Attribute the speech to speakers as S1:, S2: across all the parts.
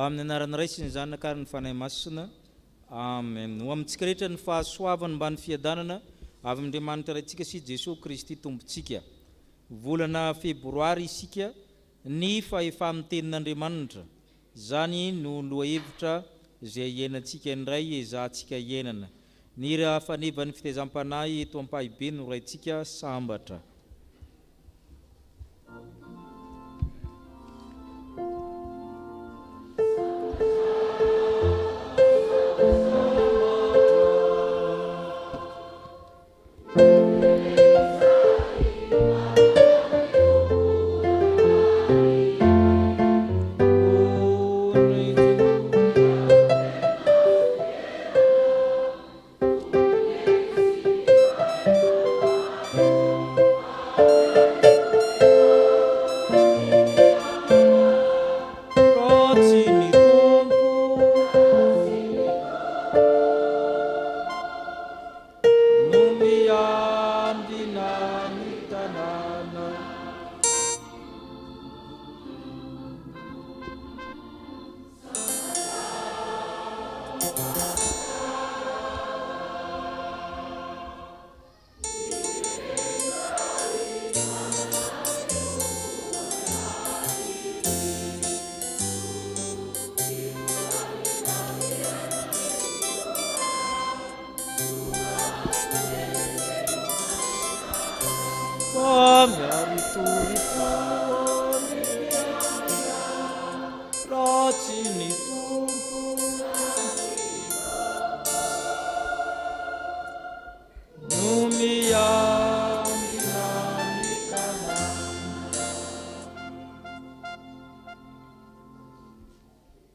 S1: amin'ny anaran'ny Ray sy ny Zanaka ary ny Fanahy Masina. Amen. Ho amintsika rehetra ny fahasoavana mba ny fiadanana avy amin'Andriamanitra raintsika sy Jesosy Kristy tompontsika. Volana febroary isika nefa efa amin'ny tenin'Andriamanitra. Zany no lohahevitra izay iainantsika indray ezahantsika iainana. Ny fanevany fitaizam-panahy eto ampahibe no raintsika sambatra.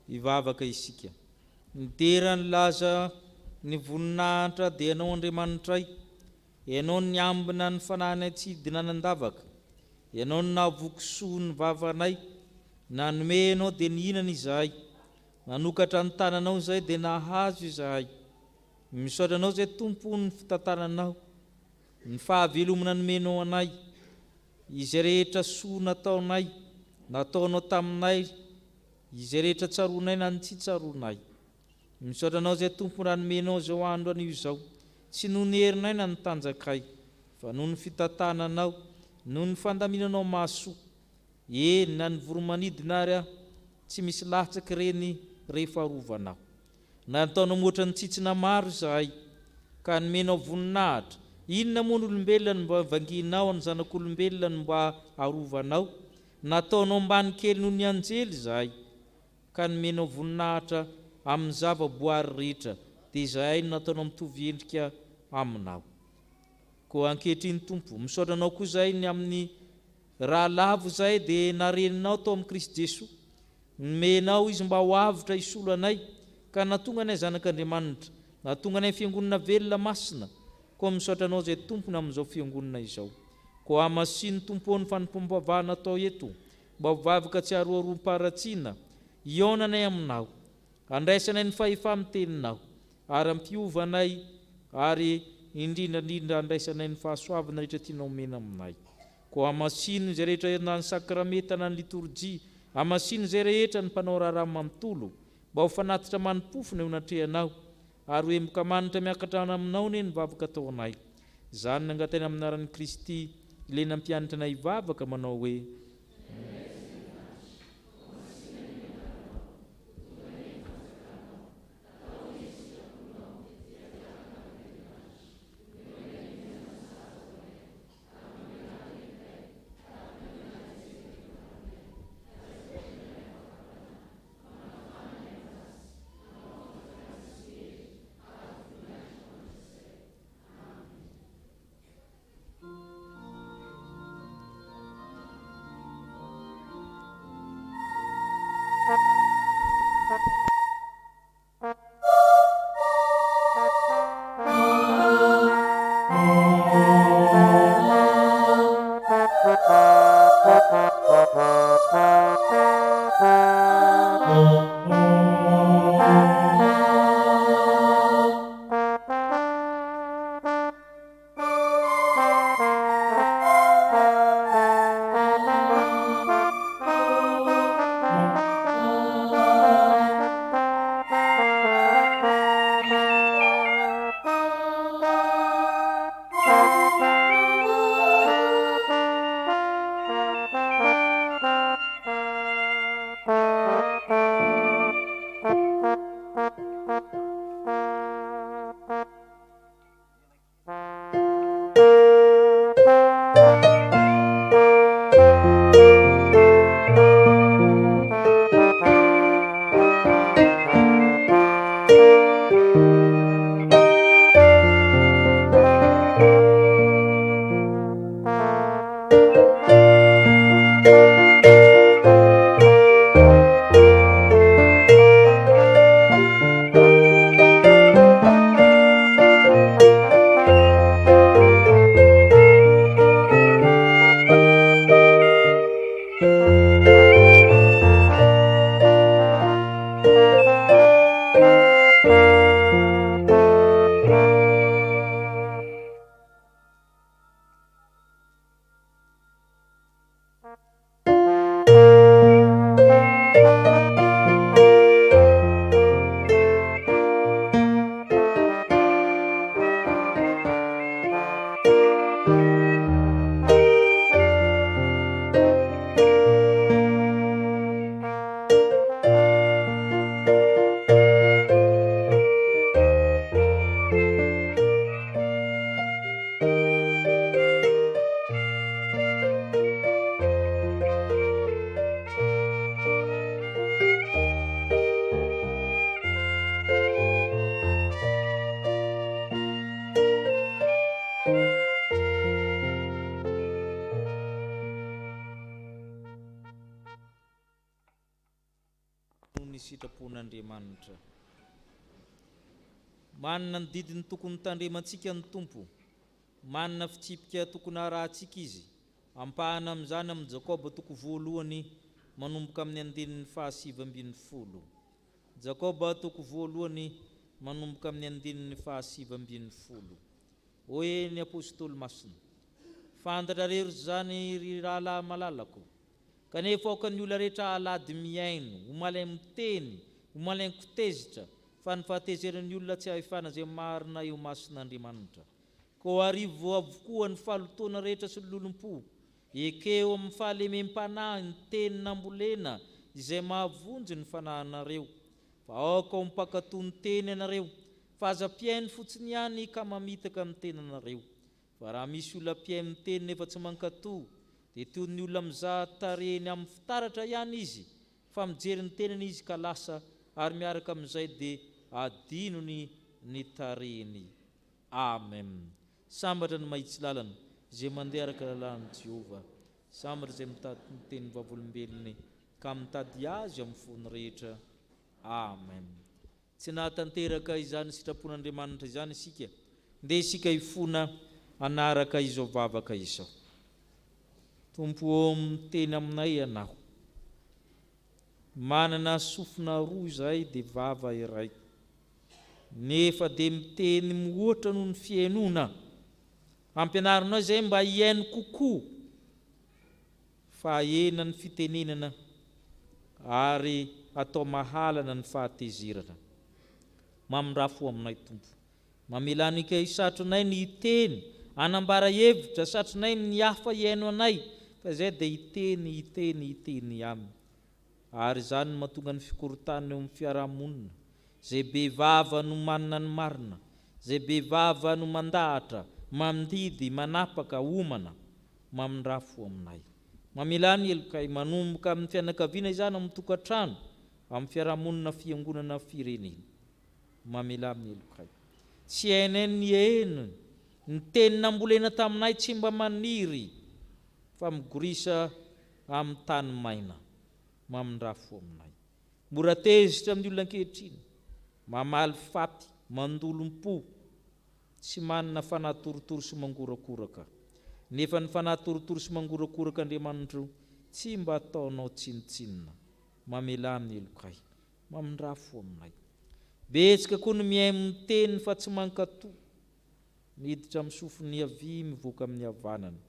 S1: Ivavaka isika. Niterany laza ny voninahitra dia ianao Andriamanitra ay, ianao ny ambina ny fanahiny atsidina nan-davaka, ianao ny nahavokisoa ny vavanay, nanomenao dia nihinana izahay, nanokatra ny tananao izay dia nahazo izahay. Misaotra anao izay tompo ny fitantananao, ny fahavelomana nomenao anay, izay rehetra soa nataonay, nataonao taminay, izay rehetra tsaronay na ny tsy tsaronay. Misaotra anao izay tompo ranomenao izao andro anio izao, tsy noho ny herinay na ny tanjakay, fa noho ny fitantananao, noho ny fandaminanao mahasoa. Eny na ny voromanidina ary tsy misy lahtsaky reny rehefa arovanao. Nataonao moatra ny tsitsina maro izahay, ka nomenao voninahitra. Inona moa ny olombelona no mba vanginao, ny zanak'olombelona no mba arovanao? Nataonao mbany kely noho ny anjely izahay, ka nomenao voninahitra amin'ny zava-boary rehetra, dia izahay no nataonao mitovy endrika aminao. Koa ankehitriny Tompo, misaotra anao koa izahay ny amin'ny raha lavo izay dia nareninao tao amin'ny Kristy Jesosy. Nomenao izy mba ho avitra isolo anay, ka natonga anay zanak'Andriamanitra, natonga anay fiangonana velona masina. Koa misaotra anao izay tompony amin'izao fiangonana izao. Koa hamasiny Tompo ny fanampam-bavahana atao eto, mba ho vavaka tsy haroarom-paratsiana, ionanay aminao, andraisanay ny fahefa amin'ny teninao, ary ampiovanay, ary indrindrandrindra andraisanay ny fahasoavana rehetra tianao mena aminay. Koa hamasiny izay rehetra na ny sakramenta na ny liturjia, hamasiny izay rehetra ny mpanao raharaha manontolo, mba ho fanatitra manimpofona eo anatrehanao, ary hoe mikamanitra miakatra aminao ne ny vavaka ataonay. Izany nangatana amin'ny anaran'i Kristy, ilena mpianatra anay hivavaka manao hoe: sitrapon'Andriamanitra. Manana ny didiny tokony tandremantsika ny tompo, manana fitsipika tokony arahantsika izy, ampahana amin'izany amin'ny Jakoba toko voalohany manomboka amin'ny andinin'ny 7:10. Jakoba toko voalohany manomboka amin'ny andinin'ny 7:10. Hoe ny apôstôly masina: fantatrareo zany ry rahalahy malalako, kanefa aoka ny olona rehetra alady miaino, ho malay miteny, ho malay kotezitra, fa ny fahatezeran'ny olona tsy ahefana izay marina eo masin'Andriamanitra. Ko arivo avokoa ny falotoana rehetra sy ny lolom-po, ekeo amin'ny fahalemem-panahy ny teny nambolena izay mahavonjy ny fanahinareo. Fa aoka ho mpakatoa ny teny ianareo, fa aza piaino fotsiny ihany ka mamitaka amin'ny tenanareo. Fa raha misy olona piaino ny teny nefa tsy mankatoa, dia toy ny olona mizaha tarehiny amin'ny fitaratra ihany izy, fa mijery ny tenany izy ka lasa, ary miaraka amin'izay dia adinony ny tarehiny. Amen. Sambatra ny mahitsy lalana izay mandeha araka lalàn'i Jehova, sambatra izay mitady ny teny vavolombelony ka mitady azy amin'ny fony rehetra. Amen. Tsy nahatanteraka izany sitrapon'Andriamanitra izany isika, ndeha isika hifona anaraka izao vavaka izao. Tompo miteny aminay ianao, manana sofina roa izahay dia vava iray, nefa dia miteny mihoatra noho ny fiainona. Ampianarinao izay mba hiaino kokoa fa ahena ny fitenenana ary atao mahalana ny fahatezerana. Mamindrafo aminay Tompo, mamelan'ika hisatronay ny hiteny, anambara hevitra satronay ny hafa hiaino anay, fa izay dia hiteny aminy. Ary izany no mahatonga ny fikorotana eo amin'ny fiarahamonina, izay be vava no manana ny marina, izay be vava no mandahatra, mandidy, manapaka, homana. Mamindrafo aminay, mamelany elokay manomboka amin'ny fianakaviana izany amin'ny tokantrano, amin'ny fiarahamonina fiangonana firenena. Mamela amin'ny elokay, tsy hainay ny henony, ny teny nambolena taminay tsy mba maniry, fa migorisa amin'ny tany maina. Mamindrafo aminay, mora tezitra amin'ny olona ankehitriny, mamaly faty, mandolom-po, tsy manana fanahy torotoro sy mangorakoraka. Nefa ny fanahy torotoro sy mangorakoraka Andriamanitra tsy mba ataonao tsinitsinina. Mamela amin'ny elokay, mamindrafo aminay. Betsaka koa no mihay miteny fa tsy mankatoa, miditra amin'ny sofiny havia mivoaka amin'ny havanana.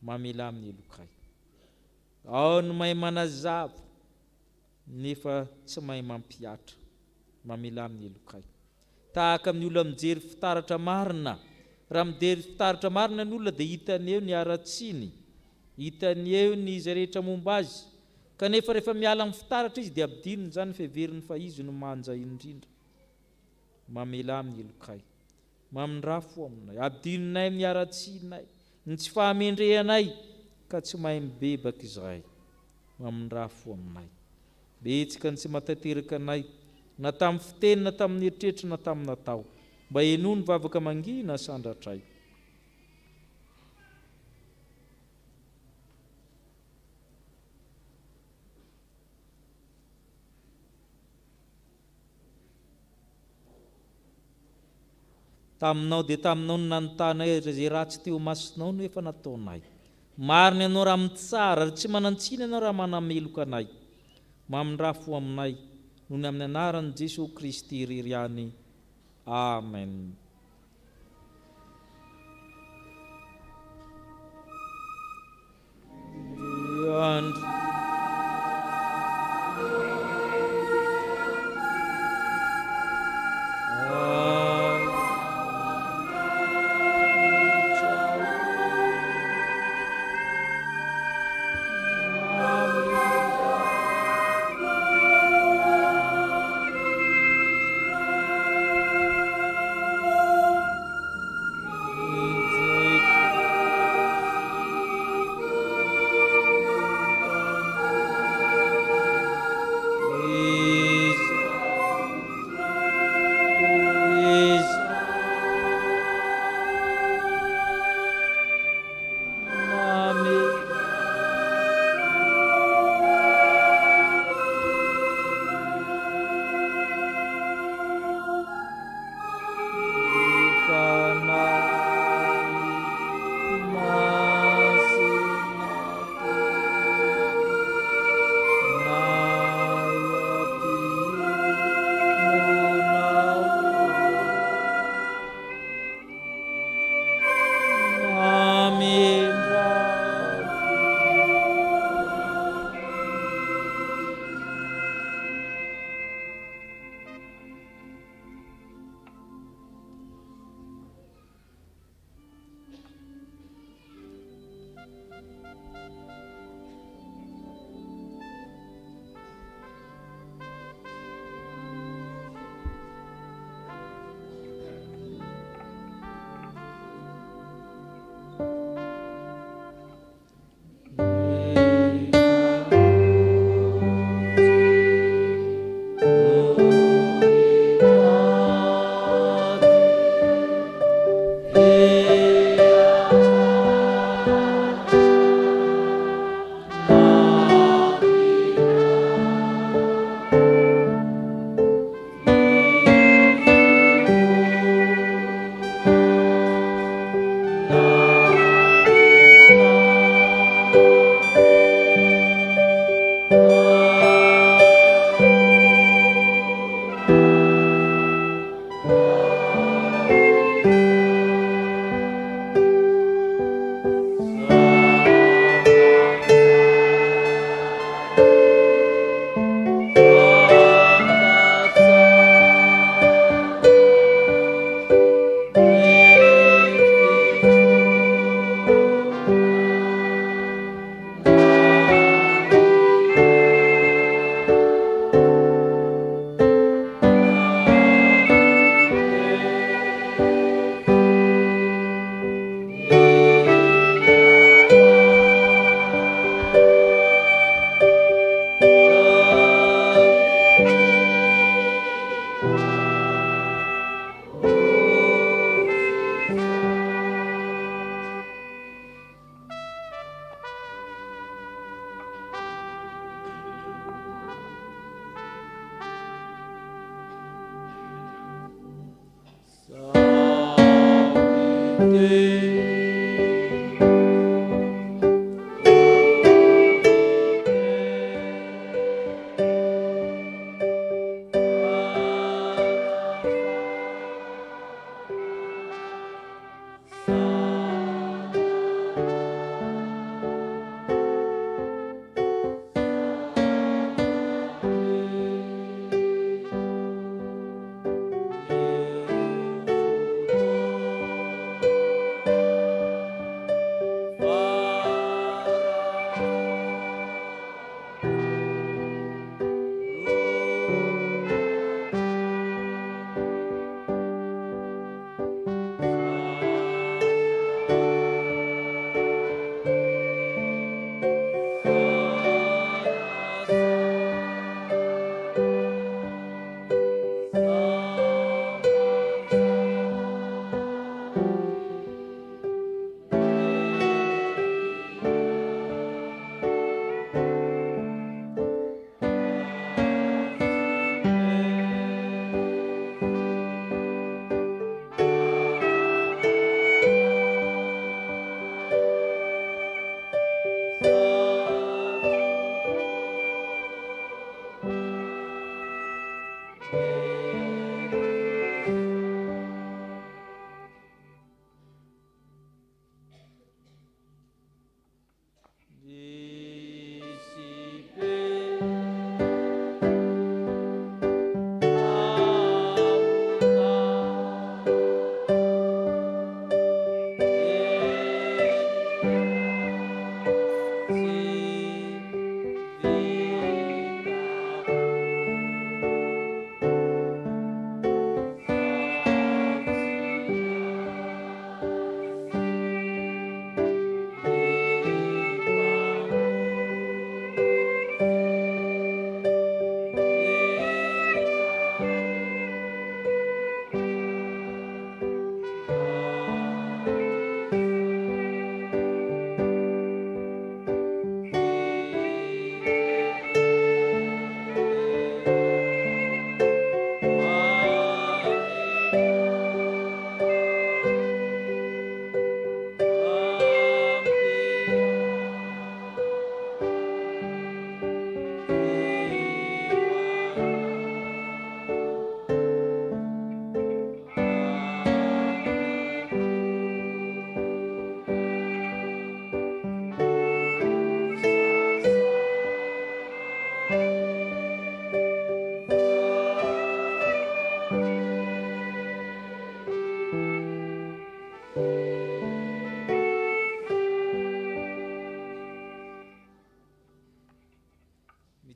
S1: Mamela amin'ny elokay. Ao no mahay manazava nefa tsy mahay mampiatra. Mamela amin'ny elokay. Tahaka amin'ny olona mijery fitaratra marina, raha mijery fitaratra marina ny olona dia hitany eo ny aratsiny, hitany eo ny izay rehetra momba azy, kanefa rehefa miala amin'ny fitaratra izy dia abdininy izany feveriny fa izy no manja indrindra. Mamela amin'ny elokay, mamindrafo aminay, adininay amin'ny aratsinay, ny tsy fahamendrehanay, ka tsy mahay mibebaka izahay. Mamindrafo aminay, betsaka ny tsy matateraka anay, na tamin'ny fiteny, na tamin'ny eritreritra, na tamin'ny natao, mba heno ny vavaka mangina sandratray. Taminao dia taminao no nanotanay izay ratsy teo masinao no efa nataonay. Marina ianao raha mitsara ary tsy manantsina ianao raha manameloka anay. Mamindrafo aminay noho ny amin'ny anaran'i Jesosy Kristy irery ihany. Amen.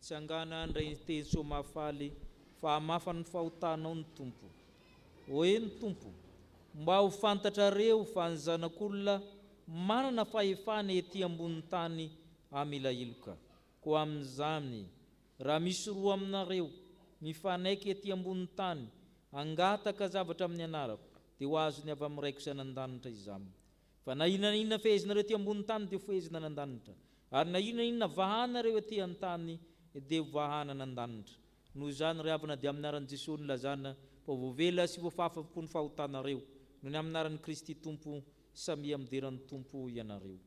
S1: tsy angana ndray teny soamafaly fa mafany fahotanao ny tompo. Hoe ny tompo mba ho fantatrareo fa ny zanak'olona manana fahefana ety ambony tany amila iloka. Koa amin'izany raha misy roa aminareo mifanaiky ety ambony tany angataka zavatra amin'ny anarako, dia ho azony avy amin'ny raiko izay nan-danitra izany. Fa na inona fehezinareo ety ambony tany dia fehezina nan-danitra, ary na inona vahanareo ety an-tany dia vahana nan-danitra. Noho izany ry havana dia amin'ny anaran'i Jesosy nolazana fa voavela sy voafafa-po ny fahotanareo noho ny amin'ny anaran'i Kristy Tompo samyamideran'ny Tompo ianareo.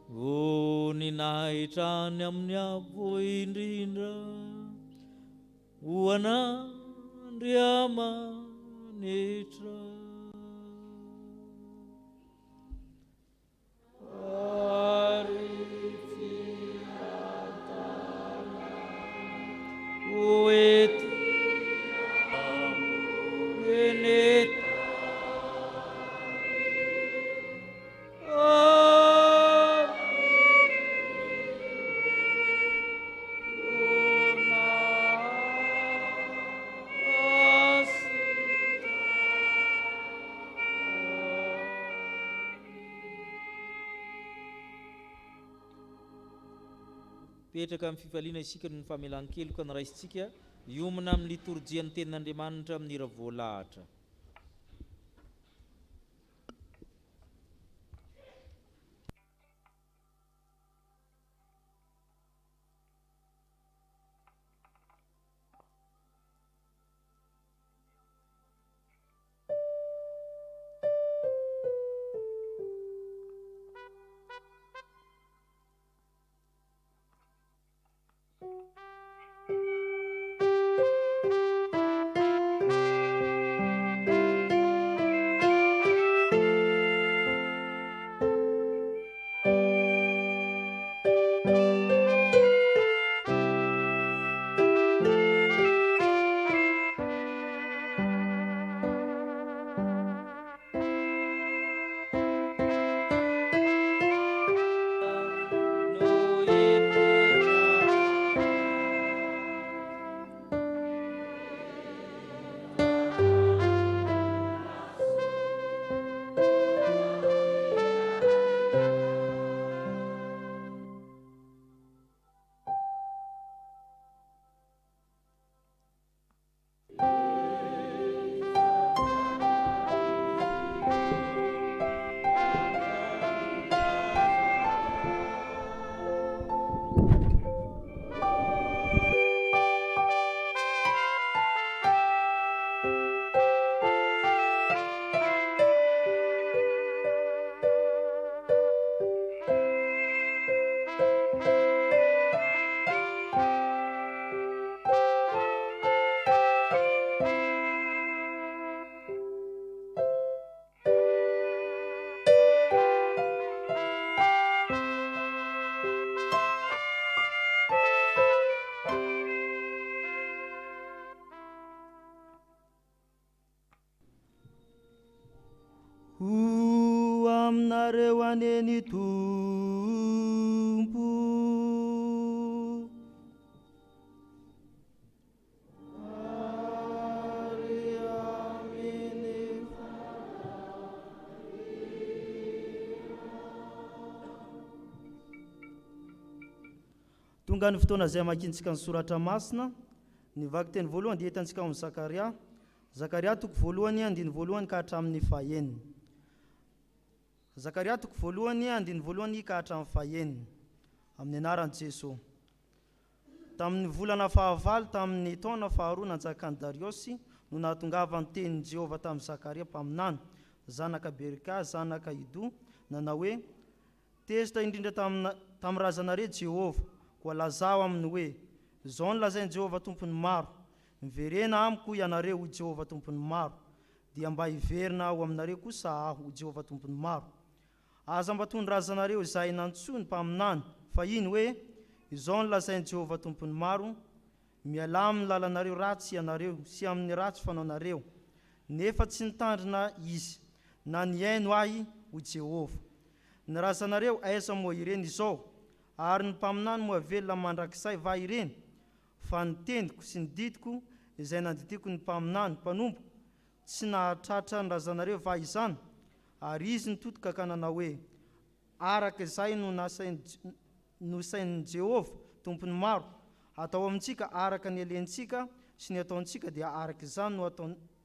S1: Voninahitra ny amin'ny avo indrindra ho an'Andriamanitra, ary fiatana oety veneta petraka amin'ny fifaliana isika ny famelan-keloka ny raisitsika iomina amin'ny liturjian'ny tenin'Andriamanitra amin'ny hira voalahatra.
S2: Aminareo aneny Tompo, ary aminy tonga ny fotoana izay makintsika ny soratra masina. Ny vaky teny voalohany dia hitantsika amin'ny Zakaria. Zakaria toko voalohany andiny voalohany ka hatramin'ny fahaenina. Zakaria toko voalohany andiny voalohany ka hatramin'ny fahaenina. Amin'ny anaran'i Jesosy. Tamin'ny volana fahavalo tamin'ny taona faharoa nanjakan'i Dariosy no nahatongava ny tenin'i Jehovah tamin'ny Zakaria mpaminany, zanaka Berika, zanaka Ido, nanao hoe: tezitra indrindra tamin'ny razanareo Jehovah, koa lazao aminy hoe: izao no lazain'i Jehovah tompony maro, miverena amiko ianareo ho Jehovah tompony maro, dia mba hiverina ho aminareo kosa aho ho Jehovah tompony maro. Aza mba tony razanareo izay nantsoa ny mpaminany, fa iny hoe: izao no lazain'i Jehovah tompony maro, miala amin'ny lalanareo ratsy ianareo sy amin'ny ratsy fanaonareo, nefa tsy nitandrina izy na niaino ahy ho Jehova. Ny razanareo aiza moa ireny izao, ary ny mpaminany moa velona mandrakizay va ireny? Fa ny teniko sy ny didiko izay nanditiko ny mpaminany mpanompo, tsy nahatratra ny razanareo va izany? Ary izy nitotoka ka nanao hoe, araka izay no sain'ny Jehova tompony maro, atao amintsika araka ny elentsika sy ny ataontsika dia araka izany no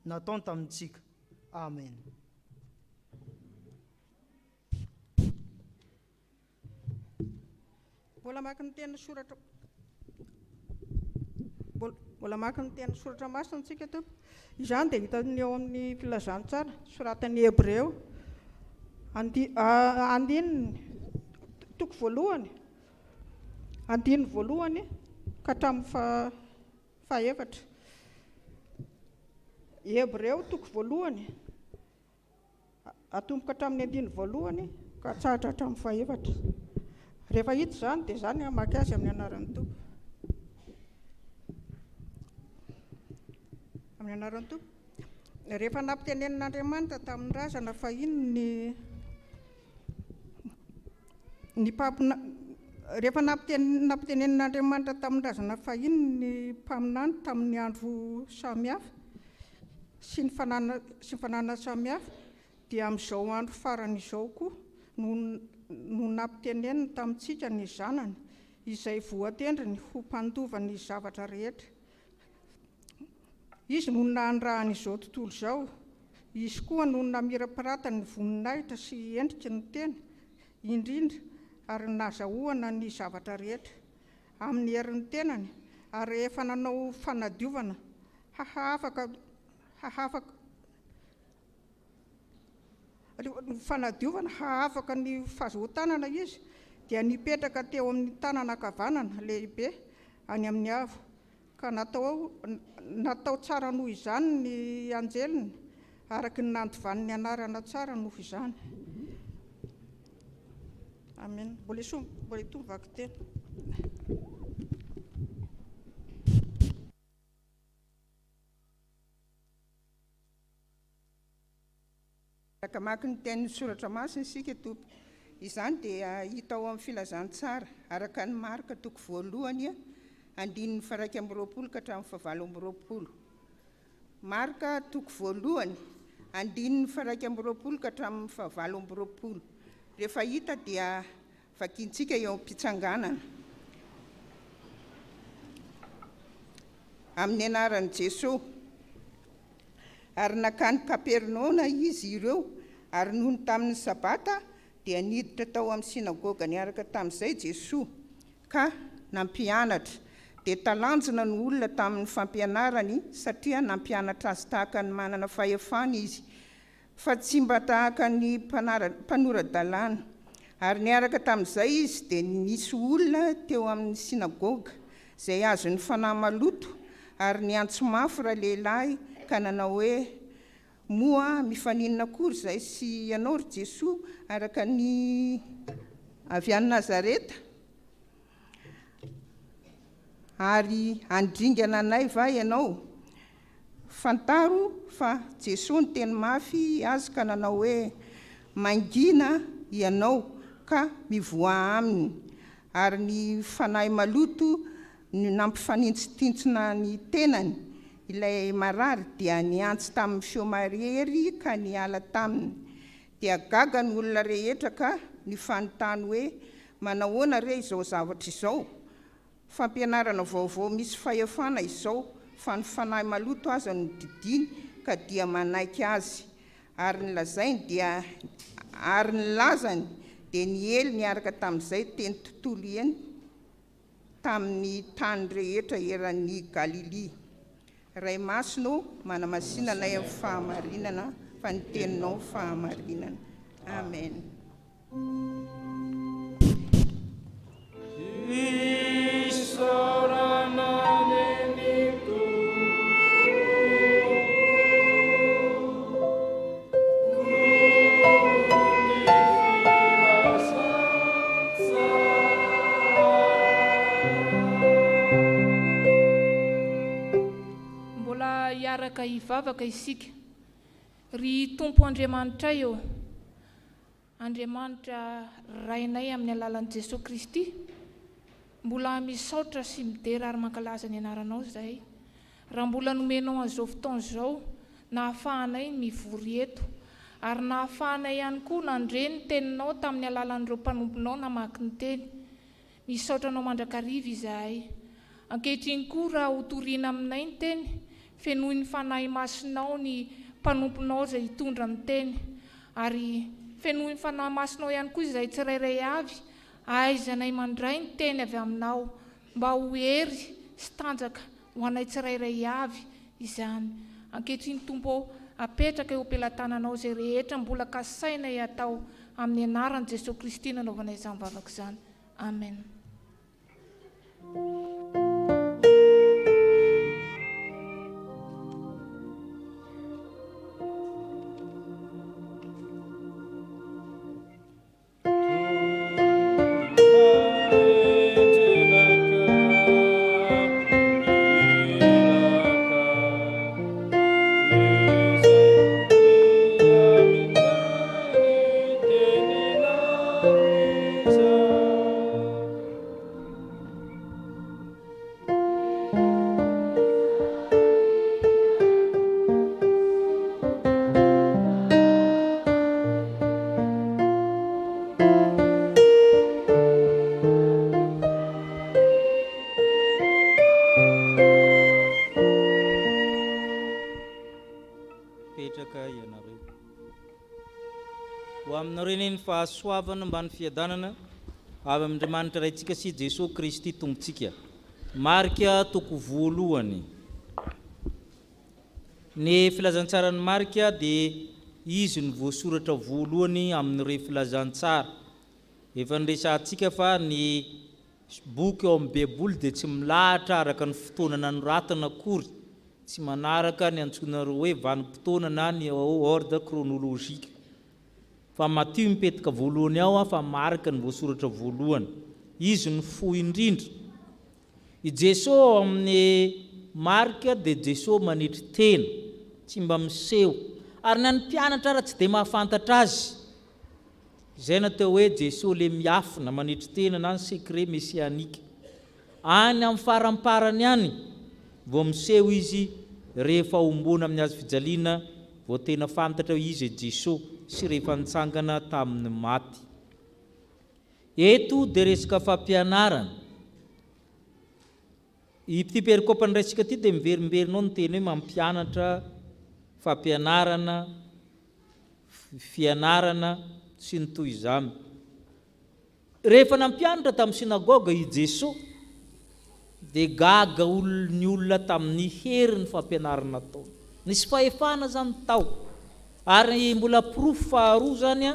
S2: nataony tamintsika. Amen.
S3: Mbola maka ny tena soratra mbola maka ny tena soratra masina antsika tompo. Izany dia hitany eo amin'ny filazantsara soratan'ny Hebreo andininy toko voalohany andiny voalohany ka hatramin'ny fahaefatra. Hebreo toko voalohany atomboka hatramin'ny andiny voalohany ka hatsahatra hatramin'ny fahaefatra. Rehefa hita izany dia izany hamaky azy amin'ny anaran'ny tompo. Amin'ny anaran'ny tompo. Rehefa nampitenenin'Andriamanitra tamin'ny razana fahiny rehefa nampitenenin'Andriamanitra tamin'ny razana fahiny ny mpaminany tamin'ny andro samihafa sy ny fananana samihafa, dia amin'izao andro farany izao koa no nampitenenina tamintsika ny zanany izay voatendriny ho mpandovany ny zavatra rehetra. Izy no nandrahany izao tontolo izao, izy koa no namirapiratany ny voninahitra sy endriky ny tena indrindra, ary nazahoana ny zavatra rehetra amin'ny herin'ny tenany, ary efa nanao fanadiovana hahafaka ny fahazoatanana izy, dia nipetraka teo amin'ny tanana ankavanana lehibe any amin'ny avo, ka natao tsara noho izany ny anjeliny, araka ny nandovan'ny anarana tsara noho izany. Amen. Mbola hitombo vaky tena.
S4: Maka ny tenin'ny soratra masina isika tompo. Izany dia hita ao amin'ny filazantsara araka ny Marka toko voalohany andininy faraika amby roapolo ka hatramin'ny fahavalo amby roapolo. Marka toko voalohany andininy faraika amby roapolo ka hatramin'ny fahavalo amby roapolo. Rehefa hita dia vakiantsika eo am-pitsanganana. Amin'ny anaran'i Jesosy. Ary nakany Kapernaona izy ireo, ary nohony tamin'ny sabata dia niditra tao amin'ny sinagoga niaraka tamin'izay Jesosy ka nampianatra. Dia talanjona ny olona tamin'ny fampianarany satria nampianatra azy tahaka ny manana fahefana izy, fa tsy mba tahaka ny mpanorandalàna. Ary niaraka tamin'izay izy dia nisy olona teo amin'ny sinagoga izay azo ny fanahy maloto, ary niantso mafy raha lehilahy ka nanao hoe, moa mifaninana akory izay sy ianao ry Jesosy araka ny avy any Nazareta, ary andringana anay va ianao? Fantaro fa Jesosy ny teny mafy azy ka nanao hoe, mangina ianao ka mivoa aminy. Ary ny fanahy maloto ny nampifanintsitintsina ny tenany, ilay marary dia niantsy tamin'ny feo mahery ka niala taminy. Dia gaga ny olona rehetra ka nifanontany hoe, manahoana re izao zavatra izao? Fampianarana vaovao misy fahefana izao, fa ny fanahy maloto aza no didiny ka dia manaiky azy. Ary ny lazany dia niely niaraka tamin'izay teny tontolo eny tamin'ny tany rehetra eran'ny Galili. Ray masino manamasinana amin'ny fahamarinana, fa ny teninao fahamarinana. Amen.
S5: hivavaka isika. Ry Tompo Andriamanitra eo, Andriamanitra rainay amin'ny alalan'i Jesosy Kristy, mbola misaotra sy midera ary mankalaza ny anaranao zahay. Raha mbola nomenao an'izao fotoana izao, nahafahanay mivory eto, ary nahafahanay ihany koa nandre ny teninao tamin'ny alalan'ireo mpanomponao namaky ny teny. Misaotranao mandrakariva izahay. Ankehitriny koa raha hotoriana aminay ny teny, fenohy ny fanahy masinao ny mpanomponao izay hitondra ny teny, ary fenohy ny fanahy masinao ihany koa izay tsirairay avy, ahaizanay mandray ny teny avy aminao, mba ho hery sy tanjaka ho anay tsirairay avy izany. Ankehitriny Tompo, apetraka eo am-pelantananao izay rehetra mbola kasainay atao, amin'ny anaran'i Jesosy Kristy nanaovanay izany vavaka izany. Amen.
S1: Fahasoavana mbany fiadanana avy amin'Andriamanitra raintsika sy Jesosy Kristy tompontsika. Marika toko voalohany. Ny filazantsarany marika dia izy ny voasoratra voalohany amin'ireo filazantsara. Efa niresantsika fa ny boky ao amin'ny Baiboly dia tsy milahatra araka ny fotoana nanoratana akory, tsy manaraka ny antsoina hoe vanim-potoana na ny ordre chronologique. Fa Matthieu mipetraka voalohany ao fa marika ny voasoratra voalohany. Izy ny fohy indrindra. I Jesosy amin'ny marika dia Jesosy manitry tena, tsy mba miseho. Ary na ny mpianatra raha tsy dia mahafantatra azy. Izay natao hoe Jesosy le miafina manitry tena na ny secret messianique. Any amin'ny faramparany any vao miseho izy rehefa ombona amin'ny hazo fijaliana vao tena fantatra izy Jesosy sy rehefa nitsangana tamin'ny maty. Eto dia resaka fampianarana. Ity perikopany resaka ity dia miverimberinao ny teny hoe mampianatra, fampianarana, fianarana sy ny toy izany. Rehefa nampianatra tamin'ny sinagoga i Jesosy dia gaga ny olona tamin'ny hery ny fampianarana tao. Nisy fahefana zany tao. Ary mbola proof faharoa zany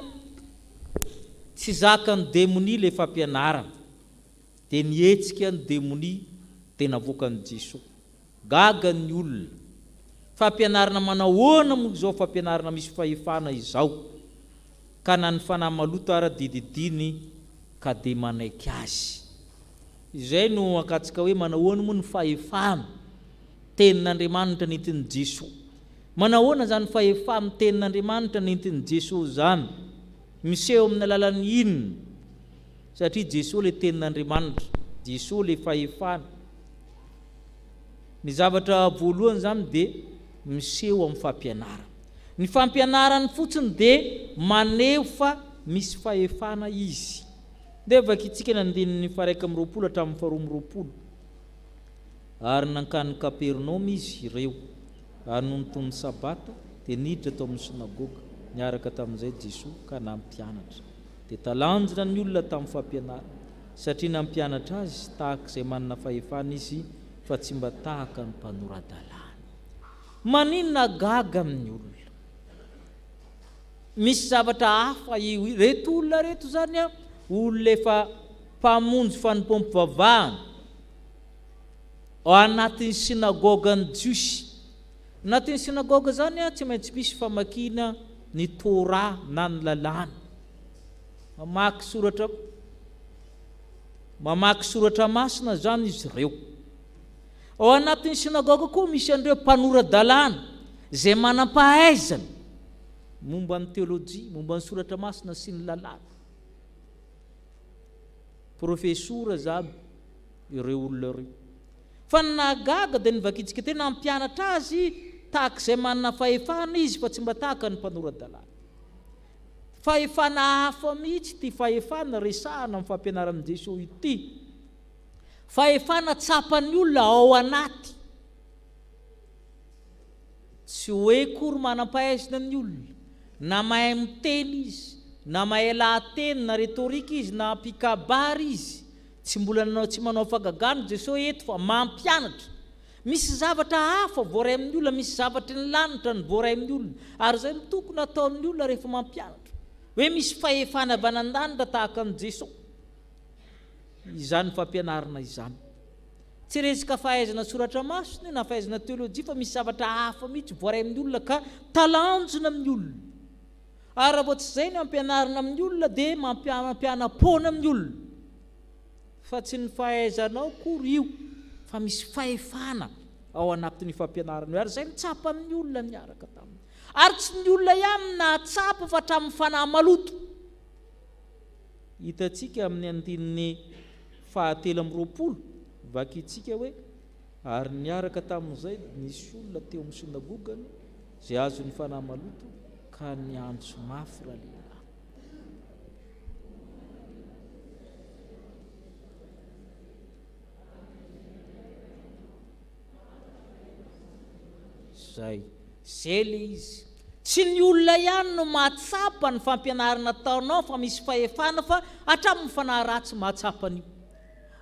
S1: tsy zakany démonie le fampianarana, dia nietsika ny démonie dia navokany Jesosy. Gaga ny olona. Fampianarana manahoana moa izao fampianarana misy fahefana izao, ka na ny fanahy maloto ara dididiny ka dia manaiky azy. Izay no akatsika hoe manahoana moa ny fahefana tenin'Andriamanitra nentin'i Jesosy. Manahoana zany fahefa amin'ny tenin'Andriamanitra nentin'i Jesosy zany, miseho amin'ny alalan'ny inona? Satria Jesosy le tenin'Andriamanitra, Jesosy le fahefana. Ny zavatra voalohany zany dia miseho amin'ny fampianarana. Ny fampianarany fotsiny dia maneho fa misy fahefana izy. Dia vakitsika nandinin'ny faraika amby roapolo hatramin'ny faharoa amby roapolo. Ary nankany Kapernaum izy ireo. Ary no nitony sabata dia niditra tao amin'ny sinagoga niaraka tamin'izay Jesosy ka nampianatra. Dia talanjona ny olona tamin'ny fampianarana, satria nampianatra azy tahaka izay manana fahefana izy fa tsy mba tahaka ny mpanoradalàna. Maninona gaga amin'ny olona? Misy zavatra hafa reto olona reto zany olona efa mpamonjy fanompom-pivavahana ao anatin'ny sinagogany Jiosy. Anatin'ny sinagoga zany tsy maintsy misy famakiana ny Torah na ny lalàna. Mamaky soratra masina zany izy ireo. Ao anatin'ny sinagoga koa misy andreo mpanoradalàna zay manam-pahaizana momba ny teolojia, momba ny soratra masina sy ny lalàna. Profesora zany ireo olona ireo. Fa ny nahagaga dia nivakitsika tena mampianatra azy tahak'izay manana fahefana izy fa tsy mba tahaka ny mpanorandalàna. Fahefana hafa mihitsy ty fahefana resahana amin'ny fampianaran'i Jesosy ity. Fahefana tsapan'ny olona ao anaty. Tsy hoe kory manam-pahaizana ny olona, na mahay miteny izy, na mahay lahateny, na retorika izy, na mpikabary izy, tsy mbola tsy manao fagagano Jesosy eto fa mampianatra. Misy zavatra hafa voaray amin'ny olona, misy zavatra ny lanitra ny voaray amin'ny olona, ary zay ny tokony ataon'ny olona rehefa mampianatra. Hoe misy fahefana avy anan-danitra tahaka an'i Jesosy. Izany fampianarana izany. Tsy resaka fahaizana soratra masina na fahaizana teolojia fa misy zavatra hafa mihitsy voaray amin'ny olona ka talanjona amin'ny olona. Ary raha vao tsy izay ny mampianarana amin'ny olona dia mampianam-pona amin'ny olona. Fa tsy ny fahaizanao kory io, fa misy fahefana ao anatin'ny fampianarana. Ary izay mitsapa amin'ny olona miaraka taminy. Ary tsy ny olona ihany nahatsapa fa hatramin'ny fanahy maloto. Hitantsika amin'ny andininy 7:20 vakitsika hoe ary niaraka tamin'izay nisy olona teo amin'ny sinagogany zay azo ny fanahy maloto ka niantso mafy raha lehilahy. Zay le izy. Tsy ny olona ihany no mahatsapa ny fampianarana ataonao fa misy fahefana fa hatramin'ny fanahy ratsy mahatsapany.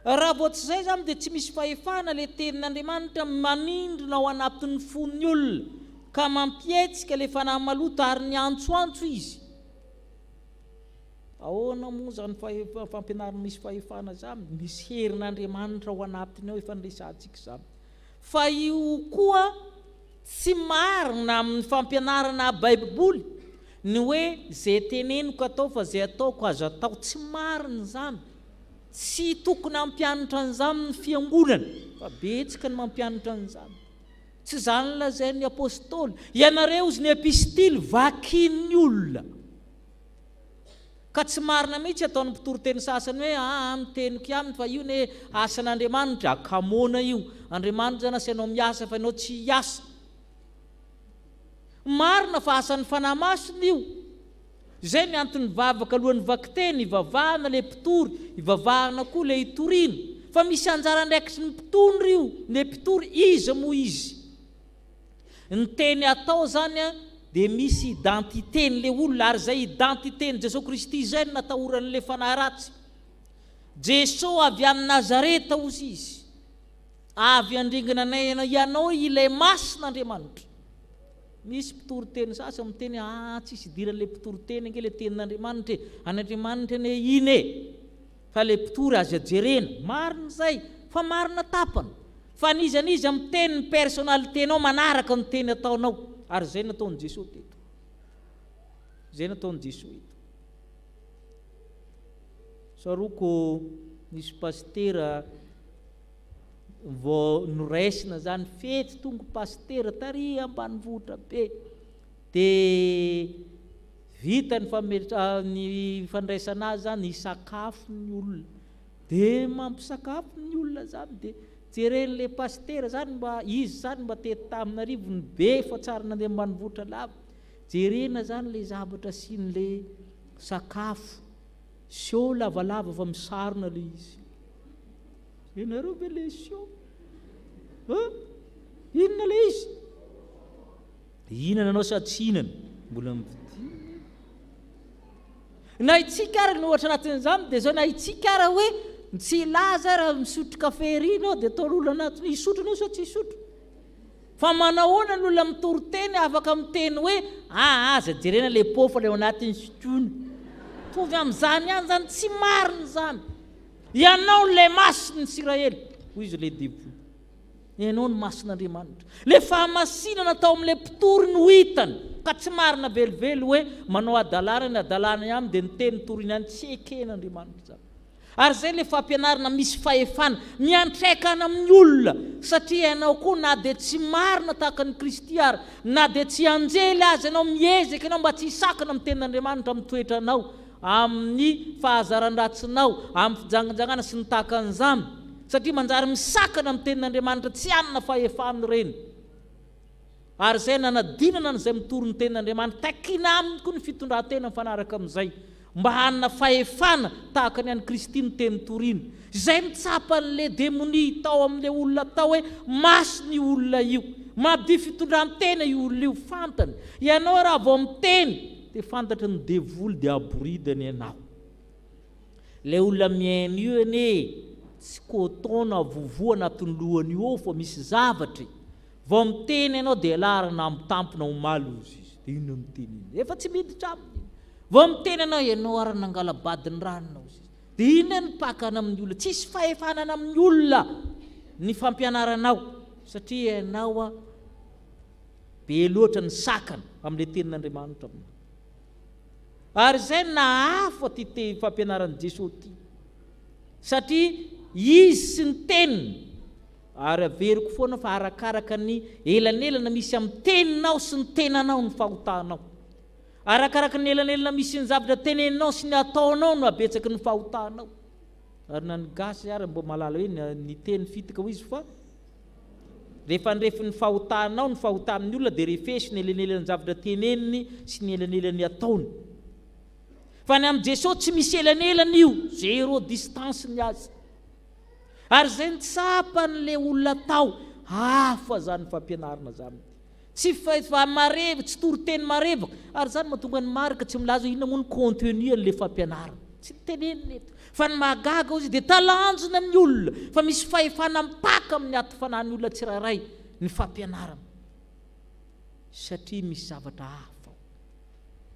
S1: Raha vao tsy izay zany dia tsy misy fahefana le tenin'Andriamanitra manindrona ao anatin'ny fon'ny olona ka mampietsika le fanahy maloto ary ny antsoantso izy. Ahoana moa zany fampianarana misy fahefana zany? Misy herin'Andriamanitra ao anatiny ao efa niresantsika izany. Fa io koa tsy marina amin'ny fampianarana Baiboly ny hoe zay teneniko atao fa zay ataoko azo atao. Tsy marina zany. Tsy tokony mampianatra an'izany ny fiangonana fa betsaka ny mampianatra an'izany. Tsy izany lazain'ny apôstôly, ianareo izy ny epistily vakian'ny olona. Ka tsy marina mihitsy ataon'ny mpitoroteny sasany hoe miteniko aminy fa io ne asan'Andriamanitra, akamoana io. Andriamanitra zany asianao miasa fa ianao tsy hiasa. Marina fa asan'ny fanahy masina io. Zay ny antony vavaka alohan'ny vakiteny, ivavahana le mpitory, ivavahana koa le hitoriana. Fa misy anjara ndraikitry ny mpitondry io, le mpitory izy moa izy. Ny teny atao zany dia misy identiten'le olona ary zay identiten'i Jesosy Kristy zay no natahoran'le fanahy ratsy. Jesosy avy amin'ny Nazareta ozy izy. Avy andringana anay ianao ilay masin'Andriamanitra. Misy mpitoroteny sasany miteny tsisy idiran'le mpitoroteny ange le tenin'Andriamanitra an'Andriamanitra ne ine fa le mpitory azy ajerena. Marina zay fa marina tapana fa niza miteny ny personnaliténao manaraka ny teny ataonao. Ary zay nataon'i Jesosy teto. Zay nataon'i Jesosy eto. Saroko nisy pastera vao noraisina zany fety tonga pastera tary ambanivohitra be dia vita ny fandraisana azy zany hisakafo ny olona dia mampisakafo ny olona zany dia jeren'le pastera zany mba izy zany mba tety tamin'Arivo ny be fa tsara nandeha ambanivohitra lava jerena zany le zavatra asian'le sakafo sio lavalava fa misarona le izy. Ianareo ve le sio? Inona le izy? Ihinana anao sady tsy ihinana? Mbola mividy. Na itsika ary no ohatra anatin'izany dia zao na itsika ary hoe tsy laza raha misotro kafe ry ianao dia ataon'olona anatiny hisotro anao sa tsy hisotro. Fa manahoana ny olona mitoroteny afaka miteny hoe aza jerena le pofa le ao anatiny sotroiny. Tovy amin'izany ihany zany tsy marina zany. Ianao le masiny Israely hoy izy le devo. Ianao ny masin'Andriamanitra. Le fahamasinana atao amin'le mpitory no hitany ka tsy marina velively hoe manao adalàna ny adalàna ihany dia ny teny toriana any tsy eken'Andriamanitra zany. Ary zay le fampianarana misy fahefana miantraikana amin'ny olona satria ianao koa na dia tsy marina tahaka ny Kristy ary na dia tsy anjely azy ianao miezaka ianao mba tsy hisakana amin'ny tenin'Andriamanitra amin'ny toetranao, amin'ny fahazaran-dratsinao, amin'ny fijanganjangana sy ny tahaka an'izany, satria manjary misakana amin'ny tenin'Andriamanitra tsy hanana fahefana ireny. Ary zay nanadinana n'izay mitory ny tenin'Andriamanitra takiana aminy koa ny fitondran-tena mifanaraka amin'izay mba hanana fahefana tahaka ny an'i Kristy ny teny toriana. Izay mitsapa n'le démonie tao amin'le olona tao hoe masy ny olona io, mampidi fitondran-tena io olona io fantany. Ianao raha vao miteny dia fantatry ny devoly dia aboridany ianao. Le olona miaina io ane tsy kôtona vovoa anatin'ny lohany io fa misy zavatry. Vao miteny ianao dia larana amitampona ho malo izy. Dia ino miteny iny? Efa tsy miditra aminy. Vao miteny ianao ary nangalabadiny ranonao izy. Dia ino ny pakana amin'ny olona? Tsisy fahefanana amin'ny olona ny fampianaranao satria ianao be loatra ny sakana amin'ilay tenin'Andriamanitra. Ary izay nahafa ty fampianaran'i Jesosy ty satria izy sy ny teniny. Ary averiko foana fa arakaraka ny elanelana misy amin'ny teninao sy ny tenanao ny fahotanao. Arakaraka ny elanelana misy ny zavatra teneninao sy ny ataonao no abetsaky ny fahotanao. Ary na ny gasy ary mbo malala hoe ny teny fitaka ho izy fa rehefa ndrefi ny fahotanao ny fahotamin'ny olona dia refesy ny elanelana zavatra teneniny sy ny elanelany ataony. Fa ny amin'ny Jesosy tsy misy elanelana io, zéro distance ny azy. Ary zay nitsapan'le olona tao hafa zany fampianarana zany. Tsy fa marevaka, tsy toriteny marevaka. Ary zany mahatonga ny marika tsy milaza inona moa ny contenu an'le fampianarana. Tsy teneniny eto. Fa ny mahagaga izy dia talanjona amin'ny olona. Fa misy fahefana mipaka amin'ny ato fanahin'ny olona tsirairay ny fampianarana. Satria misy zavatra hafa.